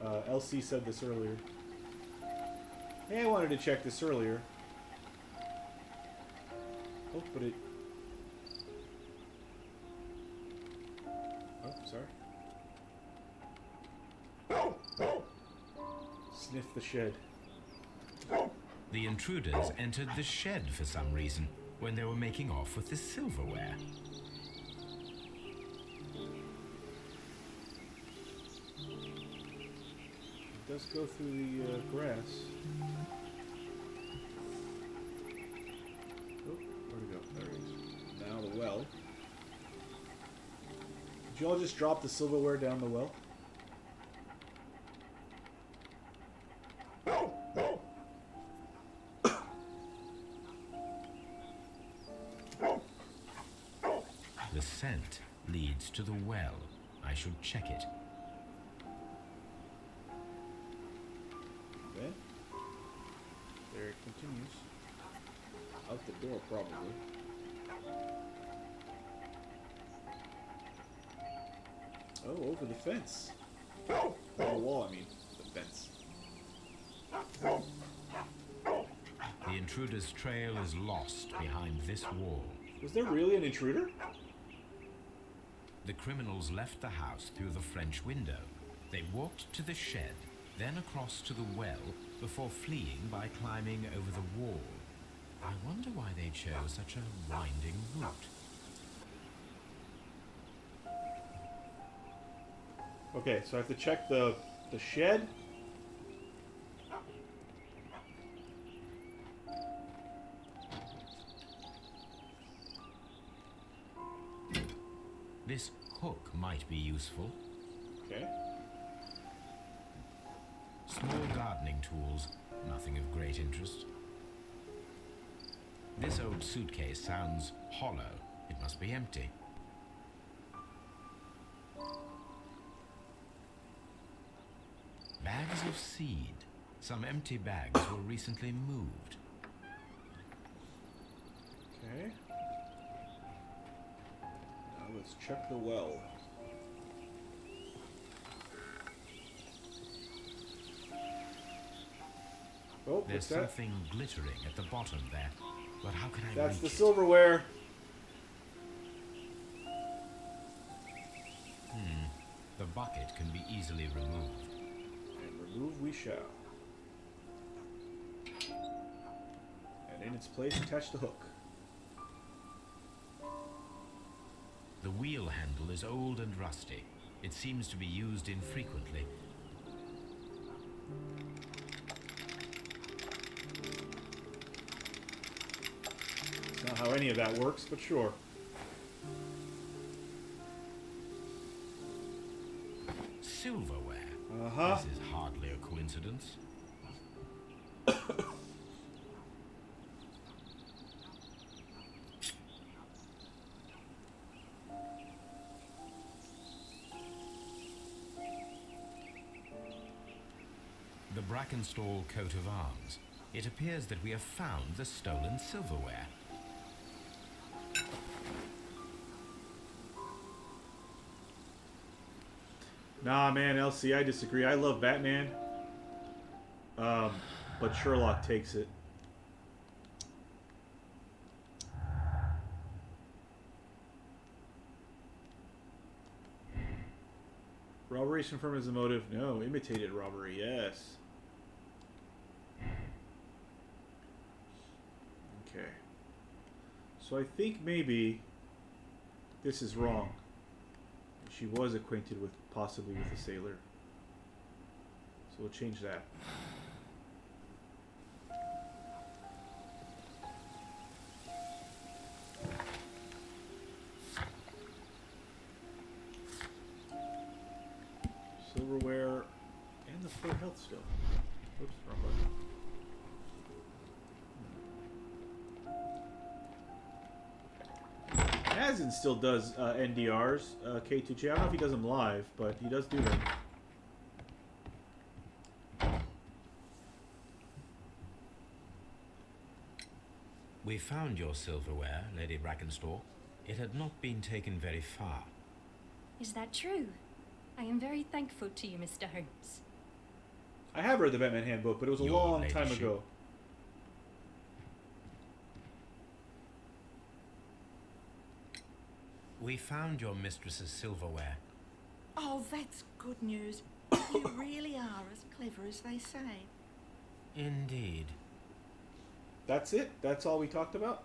LC said this earlier. Hey, I wanted to check this earlier. Oh, but it... Oh, sorry. Sniff the shed. The intruders entered the shed for some reason when they were making off with the silverware. It does go through the grass. Oh, where'd it go? There it is. Now the well. Did you all just drop the silverware down the well? The scent leads to the well. I should check it. Okay. There it continues. Out the door, probably. Oh, over the fence. Oh, the wall, I mean. The fence. The intruder's trail is lost behind this wall. Was there really an intruder? The criminals left the house through the French window. They walked to the shed, then across to the well, before fleeing by climbing over the wall. I wonder why they chose such a winding route. Okay, so I have to check the shed. This hook might be useful. Okay. Small gardening tools, nothing of great interest. This old suitcase sounds hollow. It must be empty. Bags of seed. Some empty bags were recently moved. Okay. Now let's check the well. Oh, There's what's that? something glittering at the bottom there, but how can I That's the reach it? silverware. The bucket can be easily removed. And remove we shall. And In its place, attach the hook. The wheel handle is old and rusty. It seems to be used infrequently. It's not how any of that works, but sure. Silverware. Uh-huh. This is hardly a coincidence. The Brackenstall coat of arms. It appears that we have found the stolen silverware. Nah, man, LC, I disagree. I love Batman. But Sherlock takes it. Robbery confirmed as a motive. No, imitated robbery, yes. Okay. So I think maybe this is wrong. She was acquainted with, possibly with a sailor. So we'll change that. Silverware and the full health still. Oops, wrong button. Mazin still does NDRs, K2J. I don't know if he does them live, but he does do them. We found your silverware, Lady Brackenstall. It had not been taken very far. Is that true? I am very thankful to you, Mr. Holmes. I have read the Batman Handbook, but it was a Your long time ladyship. ago. We found your mistress's silverware. Oh, that's good news. You really are as clever as they say. Indeed. That's it? That's all we talked about?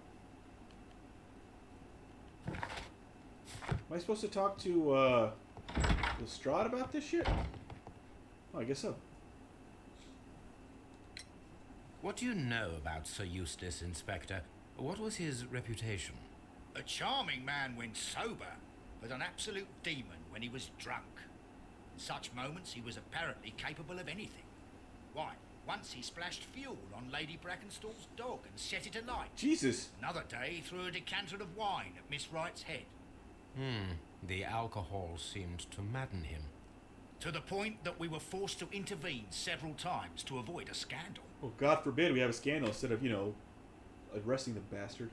Am I supposed to talk to, Lestrade about this shit? Oh, I guess so. What do you know about Sir Eustace, Inspector? What was his reputation? A charming man when sober, but an absolute demon when he was drunk. In such moments he was apparently capable of anything. Why, once he splashed fuel on Lady Brackenstall's dog and set it alight. Jesus! Another day he threw a decanter of wine at Miss Wright's head. The alcohol seemed to madden him. To the point that we were forced to intervene several times to avoid a scandal. Oh, God forbid we have a scandal instead of, you know, arresting the bastard.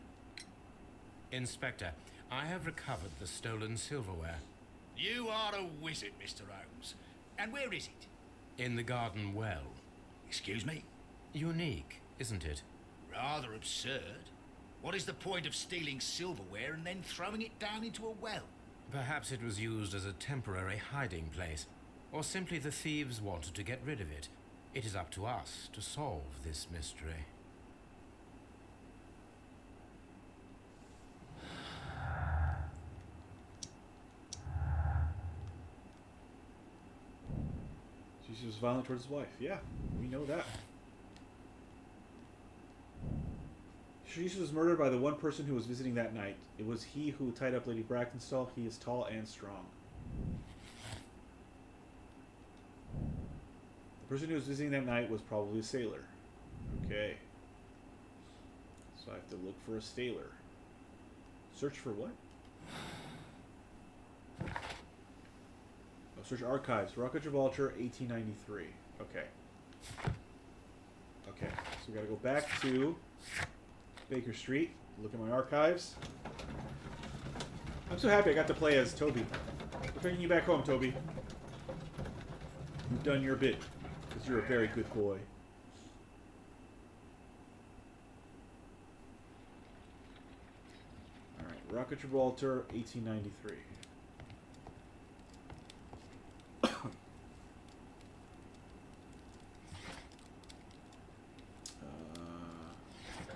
Inspector, I have recovered the stolen silverware. You are a wizard, Mr. Holmes. And where is it? In the garden well. Excuse me? Unique, isn't it? Rather absurd. What is the point of stealing silverware and then throwing it down into a well? Perhaps it was used as a temporary hiding place, or simply the thieves wanted to get rid of it. It is up to us to solve this mystery. Jesus was violent towards his wife. Yeah, we know that. Jesus was murdered by the one person who was visiting that night. It was he who tied up Lady Brackenstall. He is tall and strong. The person who was visiting that night was probably a sailor. Okay. So I have to look for a sailor. Search for what? Oh, search archives. Rock of Gibraltar, 1893. Okay. Okay. So we gotta go back to Baker Street. Look at my archives. I'm so happy I got to play as Toby. We're taking you back home, Toby. You've done your bit. Because you're a very good boy. Alright, Rock of Gibraltar, 1893.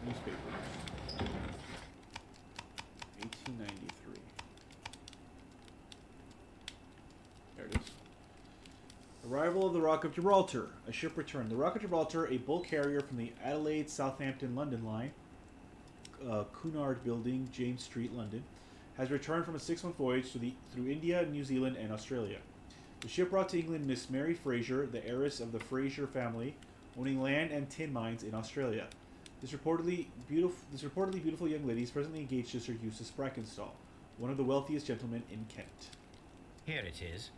Newspaper. Arrival of the Rock of Gibraltar. A ship returned. The Rock of Gibraltar, a bulk carrier from the Adelaide, Southampton, London line, Cunard Building, James Street, London, has returned from a 6-month voyage through India, New Zealand, and Australia. The ship brought to England Miss Mary Fraser, the heiress of the Fraser family, owning land and tin mines in Australia. This reportedly beautiful young lady is presently engaged to Sir Eustace Brackenstall, one of the wealthiest gentlemen in Kent. Here it is.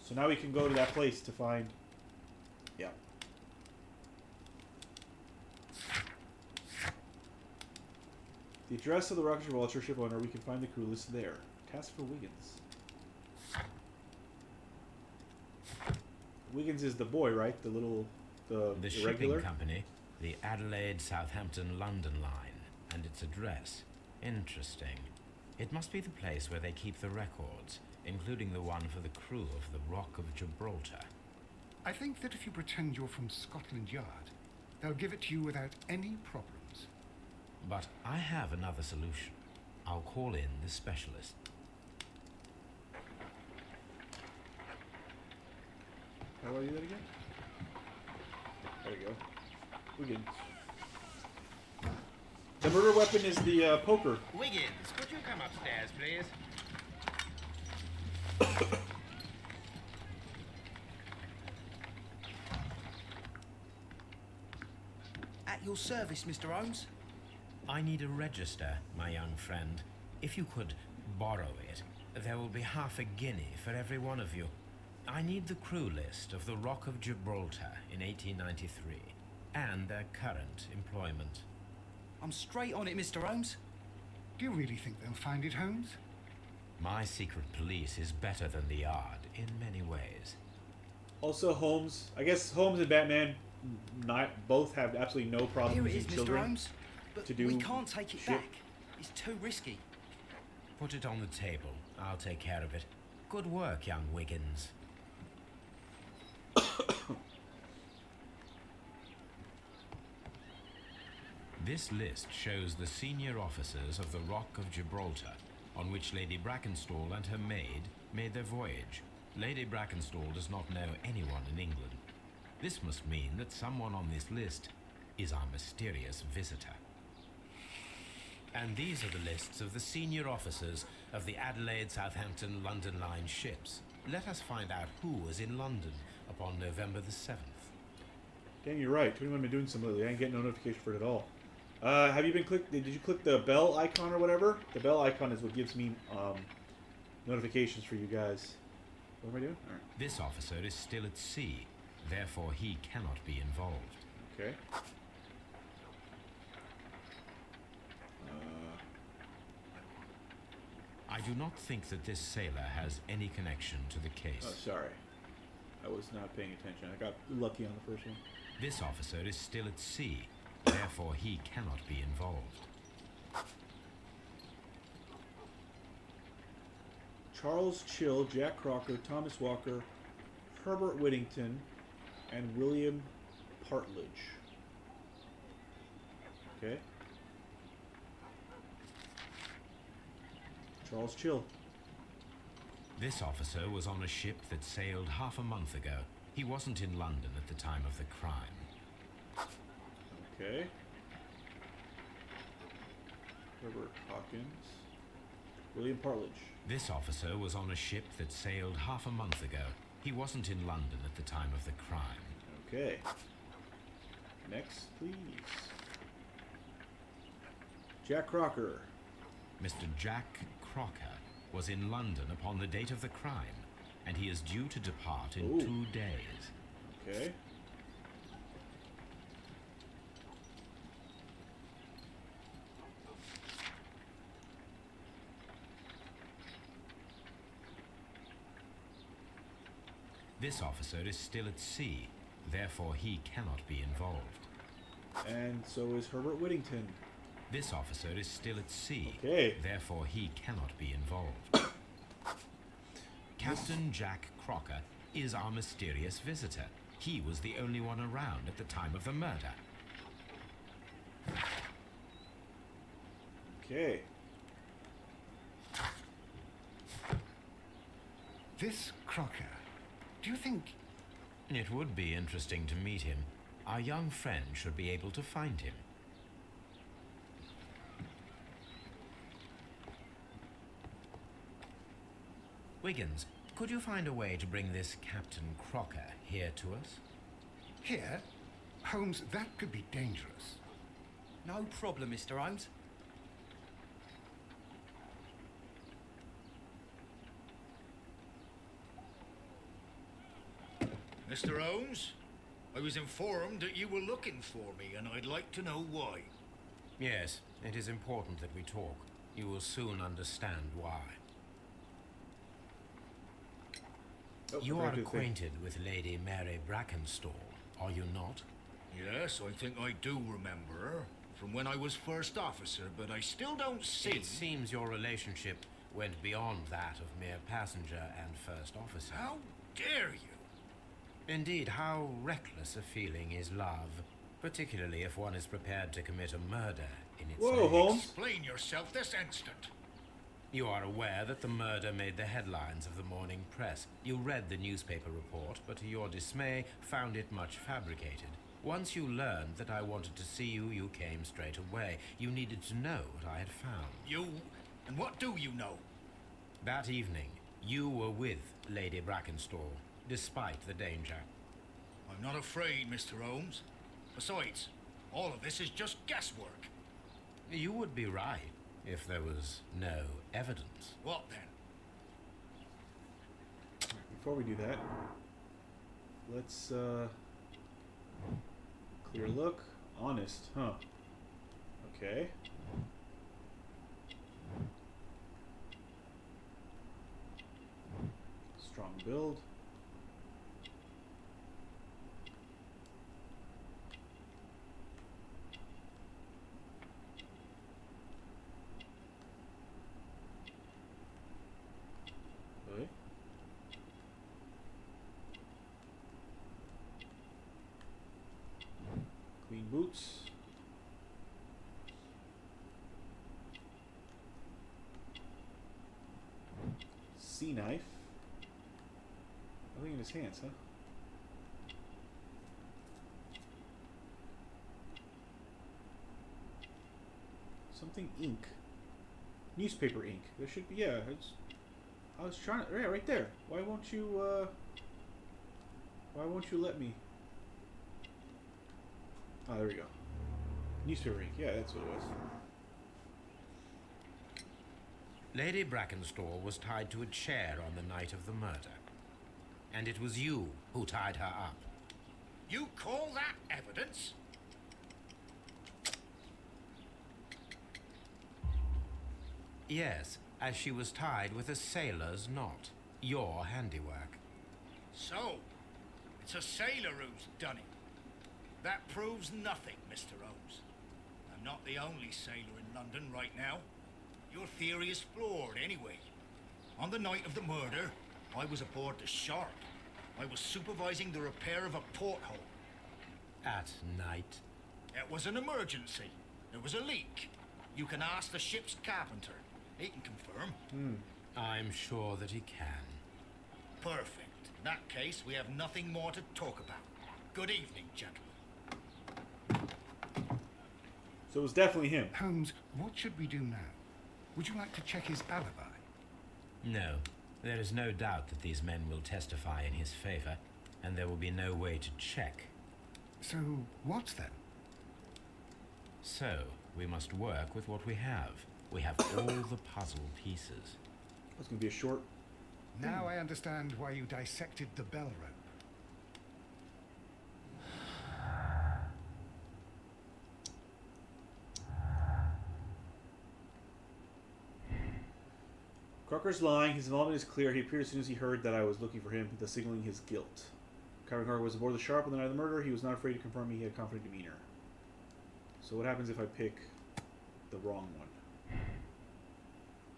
So now we can go to that place to find... Yeah. The address of the Rock of Gibraltar ship owner, we can find the crew list there. Task for Wiggins. Wiggins is the boy, right? The little... The irregular? Shipping company, the Adelaide, Southampton, London line, and its address. Interesting. It must be the place where they keep the records, including the one for the crew of the Rock of Gibraltar. I think that if you pretend you're from Scotland Yard, they'll give it to you without any problems. But I have another solution. I'll call in the specialist. How do I do that again? There we go. Wiggins. The murder weapon is the poker. Wiggins, could you come upstairs, please? At your service, Mr. Holmes. I need a register, my young friend. If you could borrow it, there will be half a guinea for every one of you. I need the crew list of the Rock of Gibraltar in 1893 and their current employment. I'm straight on it, Mr. Holmes. Do you really think they'll find it, Holmes? My secret police is better than the Yard in many ways. Also, Holmes. I guess Holmes and Batman both have absolutely no problem Here it is, using Mr. children Holmes. But to do we can't take it shit. back. It's too risky. Put it on the table. I'll take care of it. Good work, young Wiggins. This list shows the senior officers of the Rock of Gibraltar, on which Lady Brackenstall and her maid made their voyage. Lady Brackenstall does not know anyone in England. This must mean that someone on this list is our mysterious visitor. And these are the lists of the senior officers of the Adelaide, Southampton, London line ships. Let us find out who was in London upon November the 7th. Damn, you're right. 21 been doing some lately. I ain't getting no notification for it at all. Have you been did you click the bell icon or whatever? The bell icon is what gives me notifications for you guys. What am I doing? All right. This officer is still at sea, therefore he cannot be involved. Okay. I do not think that this sailor has any connection to the case. Oh, sorry. I was not paying attention. I got lucky on the first one. This officer is still at sea, therefore he cannot be involved. Charles Chill, Jack Crocker, Thomas Walker, Herbert Whittington, and William Partridge. Okay. Charles Chill. This officer was on a ship that sailed half a month ago. He wasn't in London at the time of the crime. Okay. Herbert Hawkins. William Partridge. This officer was on a ship that sailed half a month ago. He wasn't in London at the time of the crime. Okay. Next, please. Jack Crocker. Mr. Jack Crocker was in London upon the date of the crime, and he is due to depart in 2 days. Okay. This officer is still at sea, therefore he cannot be involved. And so is Herbert Whittington. This officer is still at sea, Okay. therefore he cannot be involved. Captain Jack Crocker is our mysterious visitor. He was the only one around at the time of the murder. Okay. This Crocker Do you think... It would be interesting to meet him. Our young friend should be able to find him. Wiggins, could you find a way to bring this Captain Crocker here to us? Here? Holmes, that could be dangerous. No problem, Mr. Holmes. Mr. Holmes, I was informed that you were looking for me, and I'd like to know why. Yes, it is important that we talk. You will soon understand why. Oh, You I are forgot to think. acquainted with Lady Mary Brackenstall, are you not? Yes, I think I do remember her from when I was first officer, but I still don't see... It seems your relationship went beyond that of mere passenger and first officer. How dare you? Indeed, how reckless a feeling is love, particularly if one is prepared to commit a murder in its Whoa, name. Holmes. Explain yourself this instant. You are aware that the murder made the headlines of the morning press. You read the newspaper report, but to your dismay, found it much fabricated. Once you learned that I wanted to see you, you came straight away. You needed to know what I had found. You... and what do you know? That evening, you were with Lady Brackenstall, despite the danger. I'm not afraid, Mr. Holmes. Besides, all of this is just guesswork. You would be right if there was no evidence. What then? Before we do that, let's clear look. Honest, huh? Okay. Strong build. Okay. Clean boots. Sea knife. Nothing in his hands, huh? Something ink. Newspaper ink. There should be, yeah. I was trying to, yeah, right there. Why won't you let me? Oh, there we go. Newspaper ink. Yeah, that's what it was. Lady Brackenstall was tied to a chair on the night of the murder. And it was you who tied her up. You call that evidence? Yes, as she was tied with a sailor's knot. Your handiwork. So, it's a sailor who's done it. That proves nothing, Mr. Holmes. I'm not the only sailor in London right now. Your theory is flawed anyway. On the night of the murder, I was aboard the Shark. I was supervising the repair of a porthole. At night? It was an emergency. There was a leak. You can ask the ship's carpenter. He can confirm. I'm sure that he can. Perfect. In that case, we have nothing more to talk about. Good evening, gentlemen. So it was definitely him. Holmes, what should we do now? Would you like to check his alibi? No, there is no doubt that these men will testify in his favor, and there will be no way to check. So, what then? So, we must work with what we have. We have all the puzzle pieces. It's gonna be a short. Now I understand why you dissected the bell rope. Crocker's lying. His involvement is clear. He appeared as soon as he heard that I was looking for him, thus signaling his guilt. Captain Crocker was aboard the Sharp on the night of the murder. He was not afraid to confirm he had confident demeanor. So what happens if I pick the wrong one?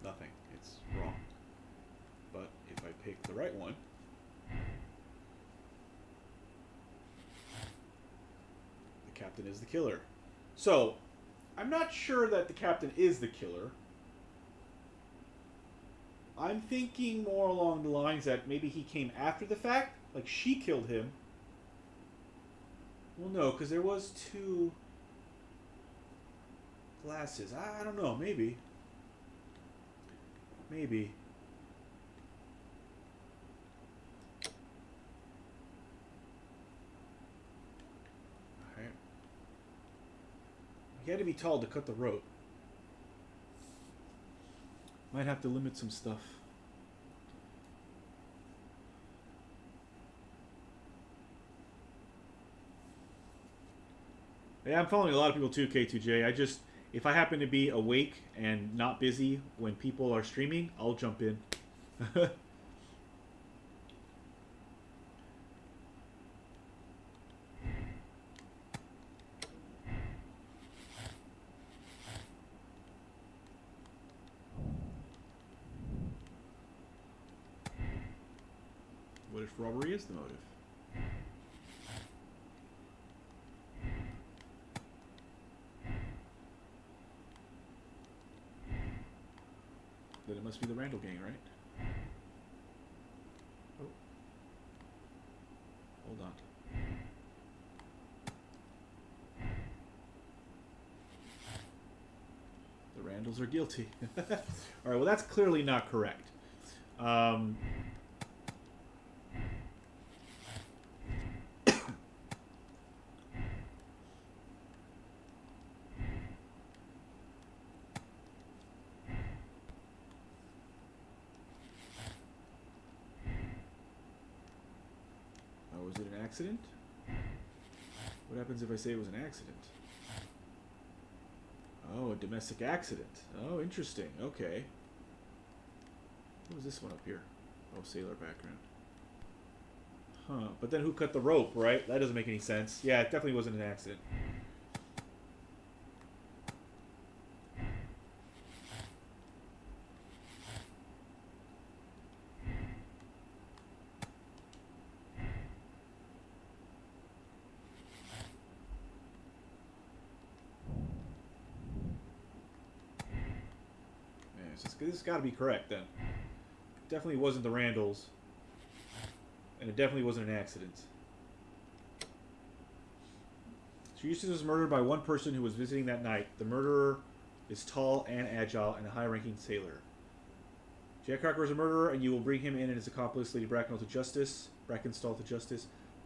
Nothing. It's wrong. But if I pick the right one, the captain is the killer. So, I'm not sure that the captain is the killer. I'm thinking more along the lines that maybe he came after the fact like she killed him. Well, no, because there was 2 glasses. I don't know. Maybe. Maybe. Alright. He had to be tall to cut the rope. Might have to limit some stuff. Yeah, I'm following a lot of people too, K2J. If I happen to be awake and not busy when people are streaming, I'll jump in. What if robbery is the motive? Then it must be the Randall gang, right? Oh. Hold on. The Randalls are guilty. Alright, well that's clearly not correct. Was it an accident? What happens if I say it was an accident? Oh, a domestic accident. Oh, interesting. Okay. What was this one up here? Oh, sailor background. Huh. But then who cut the rope, right? That doesn't make any sense. Yeah, it definitely wasn't an accident. This has got to be correct then. It definitely wasn't the Randalls. And it definitely wasn't an accident. So Eustace was murdered by one person who was visiting that night. The murderer is tall and agile and a high-ranking sailor. Jack Crocker is a murderer, and you will bring him in and his accomplice, Lady Brackenstall, to justice.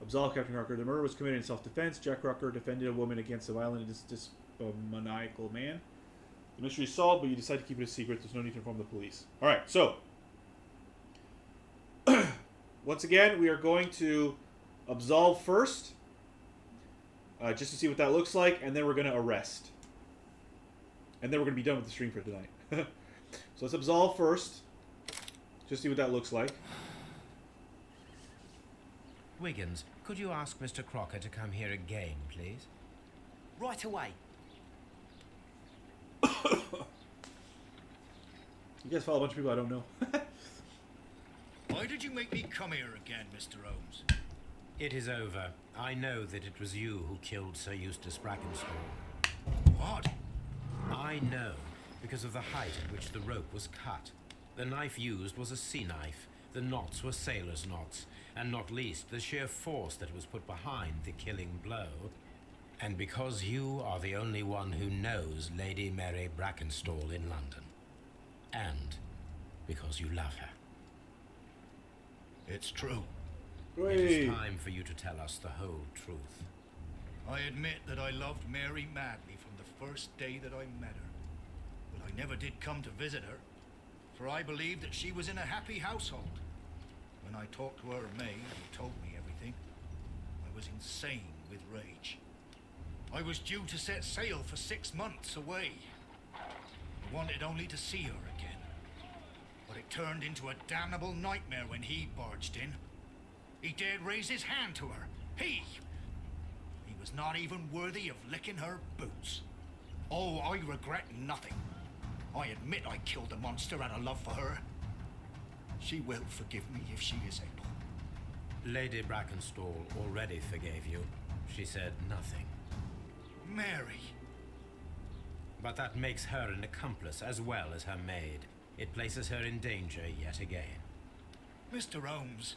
Absolve Captain Crocker. The murder was committed in self-defense. Jack Crocker defended a woman against a violent and maniacal man. The mystery is solved, but you decide to keep it a secret. There's no need to inform the police. Alright, so. Once again, we are going to absolve first. Just to see what that looks like, and then we're going to arrest. And then we're going to be done with the stream for tonight. So let's absolve first. Just see what that looks like. Wiggins, could you ask Mr. Crocker to come here again, please? Right away. You guys follow a bunch of people I don't know. Why did you make me come here again, Mr. Holmes? It is over. I know that it was you who killed Sir Eustace Brackenstall. What? I know, because of the height at which the rope was cut. The knife used was a sea knife. The knots were sailor's knots, and not least the sheer force that was put behind the killing blow. And because you are the only one who knows Lady Mary Brackenstall in London. And because you love her. It's true. It is time for you to tell us the whole truth. I admit that I loved Mary madly from the first day that I met her. But I never did come to visit her, for I believed that she was in a happy household. When I talked to her maid, who told me everything, I was insane with rage. I was due to set sail for 6 months away. I wanted only to see her again. But it turned into a damnable nightmare when he barged in. He dared raise his hand to her. He was not even worthy of licking her boots. Oh, I regret nothing. I admit I killed the monster out of love for her. She will forgive me if she is able. Lady Brackenstall already forgave you. She said nothing. Mary. But that makes her an accomplice as well as her maid. It places her in danger yet again. Mr. Holmes,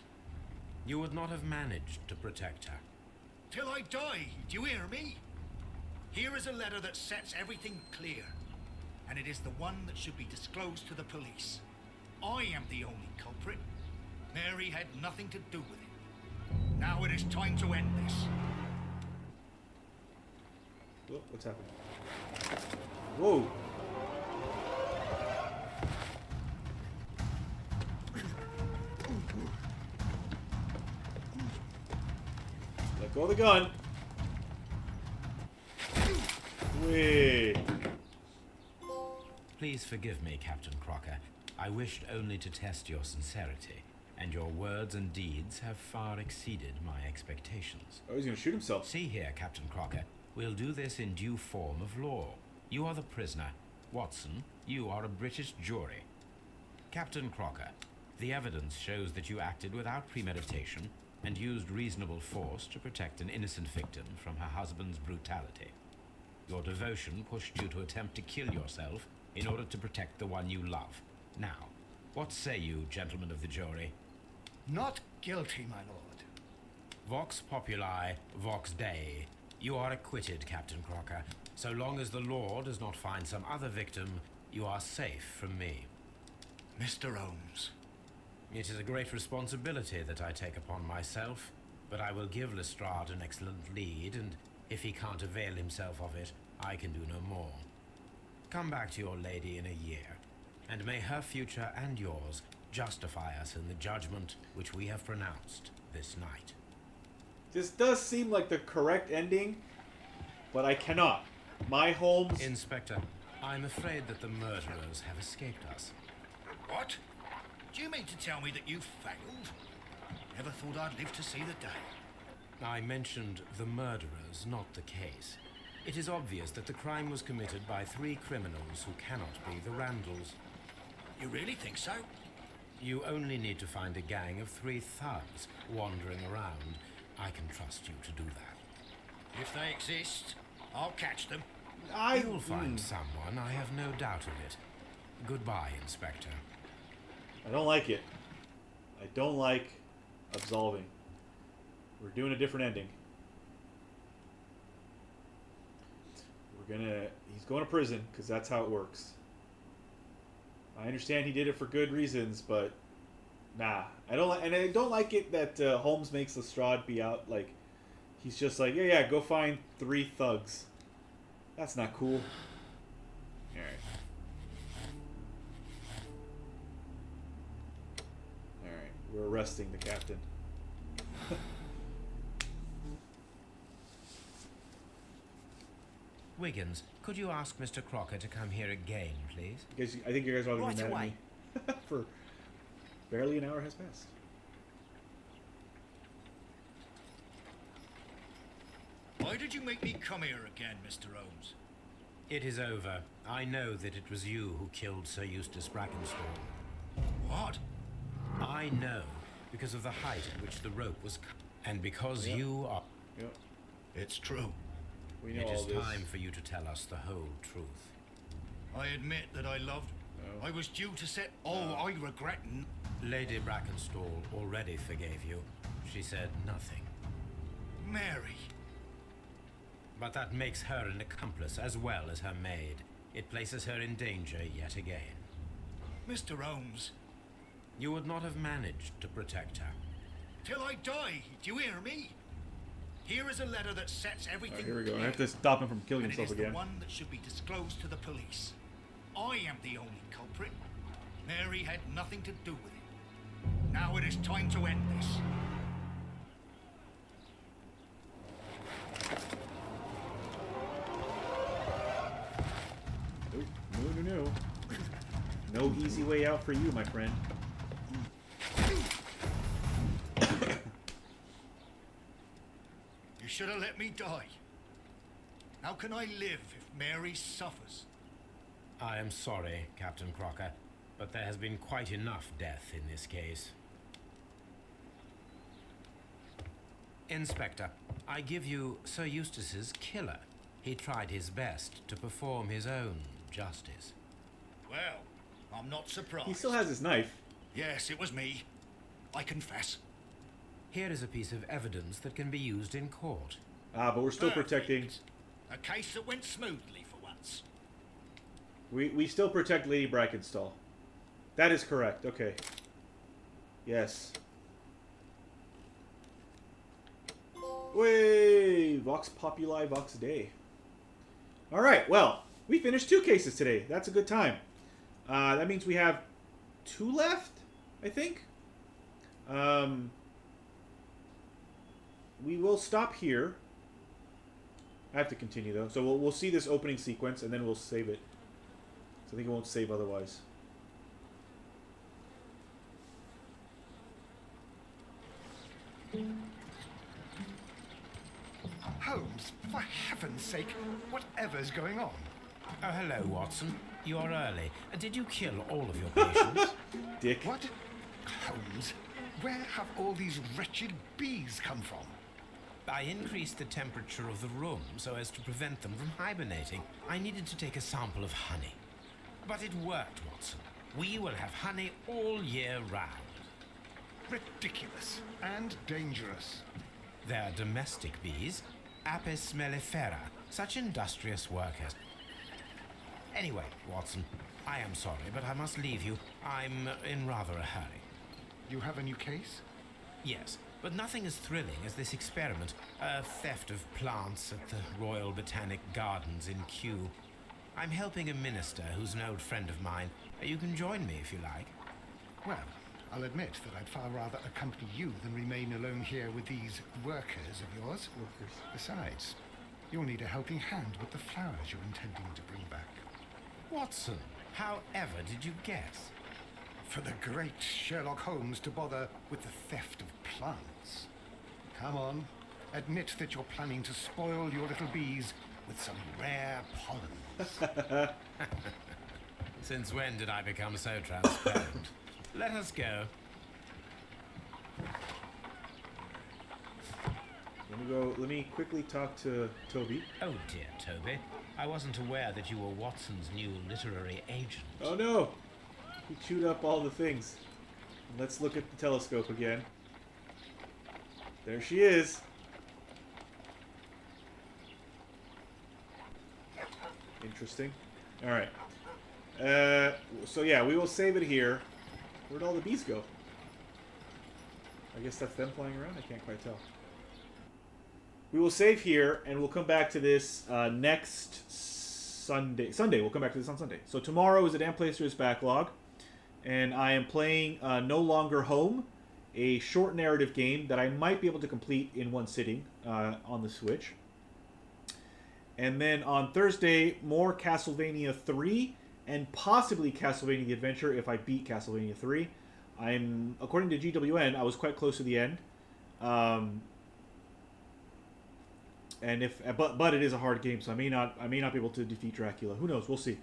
You would not have managed to protect her. Till I die, do you hear me? Here is a letter that sets everything clear, and it is the one that should be disclosed to the police. I am the only culprit. Mary had nothing to do with it. Now it is time to end this. Whoa, what's happening? Whoa! Let go of the gun. Wait. Please forgive me, Captain Crocker. I wished only to test your sincerity, and your words and deeds have far exceeded my expectations. Oh, he's gonna shoot himself. See here, Captain Crocker. We'll do this in due form of law. You are the prisoner. Watson, you are a British jury. Captain Crocker, the evidence shows that you acted without premeditation and used reasonable force to protect an innocent victim from her husband's brutality. Your devotion pushed you to attempt to kill yourself in order to protect the one you love. Now, what say you, gentlemen of the jury? Not guilty, my lord. Vox populi, vox dei. You are acquitted, Captain Crocker. So long as the law does not find some other victim, you are safe from me. Mr. Holmes. It is a great responsibility that I take upon myself, but I will give Lestrade an excellent lead, and if he can't avail himself of it, I can do no more. Come back to your lady in a year, and may her future and yours justify us in the judgment which we have pronounced this night. This does seem like the correct ending, but I cannot. My Holmes... Inspector, I'm afraid that the murderers have escaped us. What? Do you mean to tell me that you failed? Never thought I'd live to see the day. I mentioned the murderers, not the case. It is obvious that the crime was committed by 3 criminals who cannot be the Randalls. You really think so? You only need to find a gang of 3 thugs wandering around. I can trust you to do that. If they exist, I'll catch them. You'll find someone, I have no doubt of it. Goodbye, Inspector. I don't like it. I don't like absolving. We're doing a different ending. He's going to prison, because that's how it works. I understand he did it for good reasons, but nah. I don't like it that Holmes makes Lestrade be out, like, he's just like, yeah, go find 3 thugs. That's not cool. Alright. Alright, we're arresting the captain. Wiggins, could you ask Mr. Crocker to come here again, please? Because I think you guys are all going to be Right mad at me. For barely an hour has passed. Why did you make me come here again, Mr. Holmes? It is over. I know that it was you who killed Sir Eustace Brackenstall. What? I know, because of the height at which the rope was cut, and because you are... Yep. It's true. We know It all is this. time for you to tell us the whole truth. I admit that I loved. No. I was due to set. Oh, I regret. Lady Brackenstall already forgave you. She said nothing. Mary. But that makes her an accomplice as well as her maid. It places her in danger yet again. Mr. Holmes. You would not have managed to protect her. Till I die. Do you hear me? Here is a letter that sets everything Here we go. I clear. have to stop him from killing And it himself is again. the one that should be disclosed to the police. I am the only culprit. Mary had nothing to do with it. Now it is time to end this. Nope. No. No easy way out for you, my friend. You should have let me die. How can I live if Mary suffers? I am sorry, Captain Crocker, but there has been quite enough death in this case. Inspector, I give you Sir Eustace's killer. He tried his best to perform his own justice. Well, I'm not surprised. He still has his knife. Yes, it was me. I confess. Here is a piece of evidence that can be used in court. But we're still protecting... A case that went smoothly for once. We still protect Lady Brackenstall. That is correct. Okay. Yes. Way! Vox Populi, Vox Dei. Alright, well, we finished 2 cases today. That's a good time. That means we have 2 left, I think. We will stop here. I have to continue, though. So we'll see this opening sequence, and then we'll save it. So I think it won't save otherwise. Holmes, for heaven's sake, whatever's going on? Oh, hello, Watson. You are early. Did you kill all of your patients? Dick. What? Holmes, where have all these wretched bees come from? I increased the temperature of the room so as to prevent them from hibernating. I needed to take a sample of honey. But it worked, Watson. We will have honey all year round. Ridiculous and dangerous. They're domestic bees, Apis mellifera, such industrious workers. Anyway, Watson, I am sorry, but I must leave you. I'm in rather a hurry. You have a new case? Yes, but nothing as thrilling as this experiment. A theft of plants at the Royal Botanic Gardens in Kew. I'm helping a minister who's an old friend of mine. You can join me if you like. Well, I'll admit that I'd far rather accompany you than remain alone here with these workers of yours. Besides, you'll need a helping hand with the flowers you're intending to bring back. Watson, however did you guess? For the great Sherlock Holmes to bother with the theft of plants. Come on, admit that you're planning to spoil your little bees with some rare pollen. Since when did I become so transparent? Let us go. Let me quickly talk to Toby. Oh dear, Toby. I wasn't aware that you were Watson's new literary agent. Oh no! He chewed up all the things. Let's look at the telescope again. There she is. Interesting. Alright. So yeah, we will save it here. Where'd all the bees go? I guess that's them flying around? I can't quite tell. We will save here, and we'll come back to this next Sunday. We'll come back to this on Sunday. So tomorrow is a Dan Plays Through His Backlog, and I am playing No Longer Home, a short narrative game that I might be able to complete in one sitting on the Switch. And then on Thursday, more Castlevania 3, and possibly Castlevania The Adventure if I beat Castlevania 3. According to GWN, I was quite close to the end. But it is a hard game, so I may not be able to defeat Dracula. Who knows? We'll see.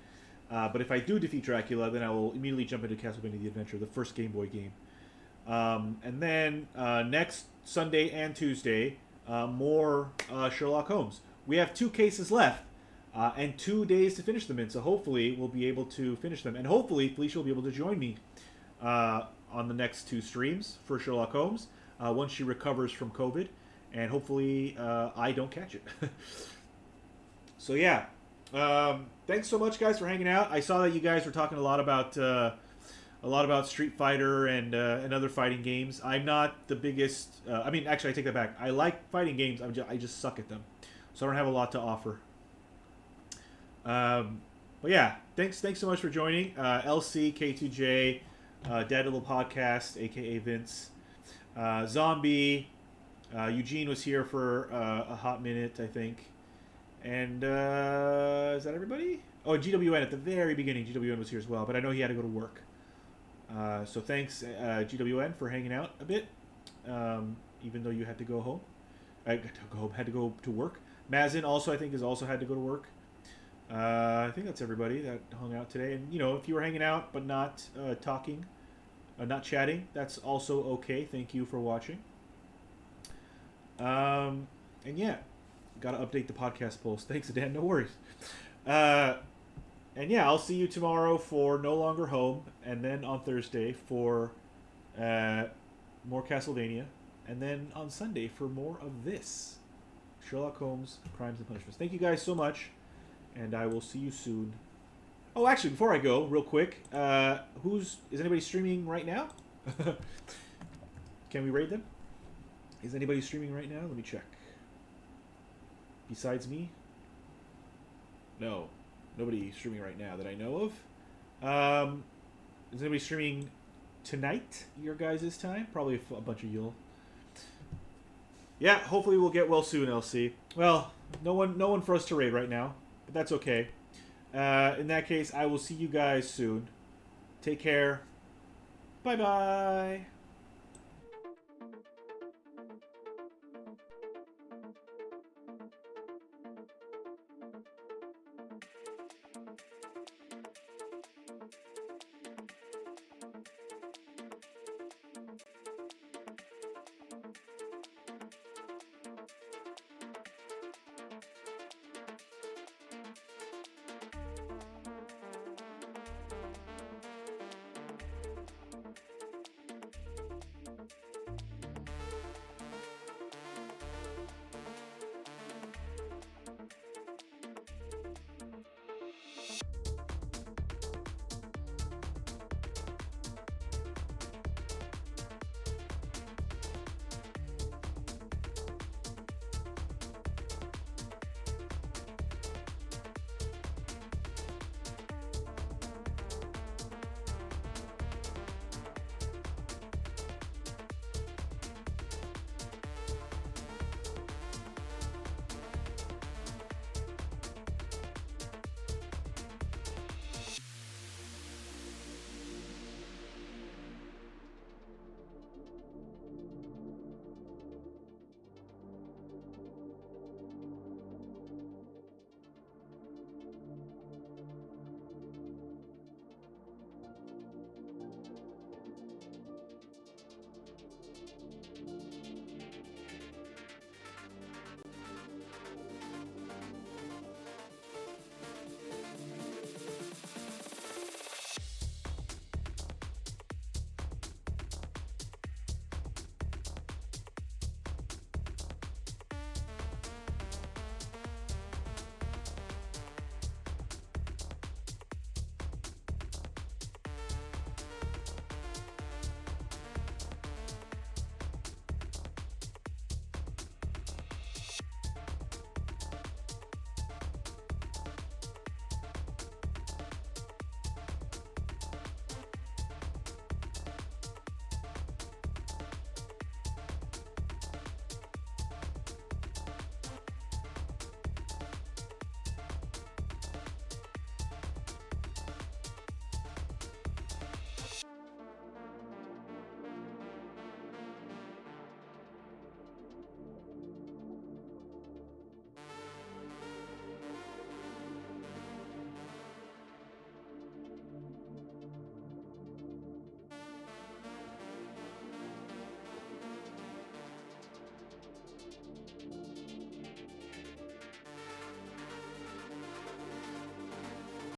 But if I do defeat Dracula, then I will immediately jump into Castlevania The Adventure, the first Game Boy game. And then next Sunday and Tuesday, more Sherlock Holmes. We have 2 cases left, and 2 days to finish them in, so hopefully we'll be able to finish them. And hopefully Felicia will be able to join me on the next 2 streams for Sherlock Holmes once she recovers from COVID. And hopefully I don't catch it. So yeah, thanks so much, guys, for hanging out. I saw that you guys were talking a lot about Street Fighter and other fighting games. I'm not the biggest. Actually, I take that back. I like fighting games. I just suck at them, so I don't have a lot to offer. But yeah, thanks so much for joining. LC, K2J, Dad Little Podcast, aka Vince, Zombie. Eugene was here for a hot minute, I think. And is that everybody? Oh, GWN at the very beginning. GWN was here as well, but I know he had to go to work. So thanks, GWN, for hanging out a bit, even though you had to go home. Had to go to work. Mazin also, I think, has also had to go to work. I think that's everybody that hung out today. And, if you were hanging out but not talking, not chatting, that's also okay. Thank you for watching. And yeah, gotta update the podcast polls. Thanks, Dan. No worries. And yeah, I'll see you tomorrow for No Longer Home, and then on Thursday for more Castlevania, And then on Sunday for more of this. Sherlock Holmes, Crimes and Punishments. Thank you guys so much. And I will see you soon. Oh, actually, before I go, real quick. Is anybody streaming right now? Can we raid them? Is anybody streaming right now? Let me check. Besides me? No. Nobody streaming right now that I know of. Is anybody streaming tonight, your guys' time? Probably a bunch of you'll. Yeah, hopefully we'll get well soon, LC. Well, no one for us to raid right now, but that's okay. In that case, I will see you guys soon. Take care. Bye-bye.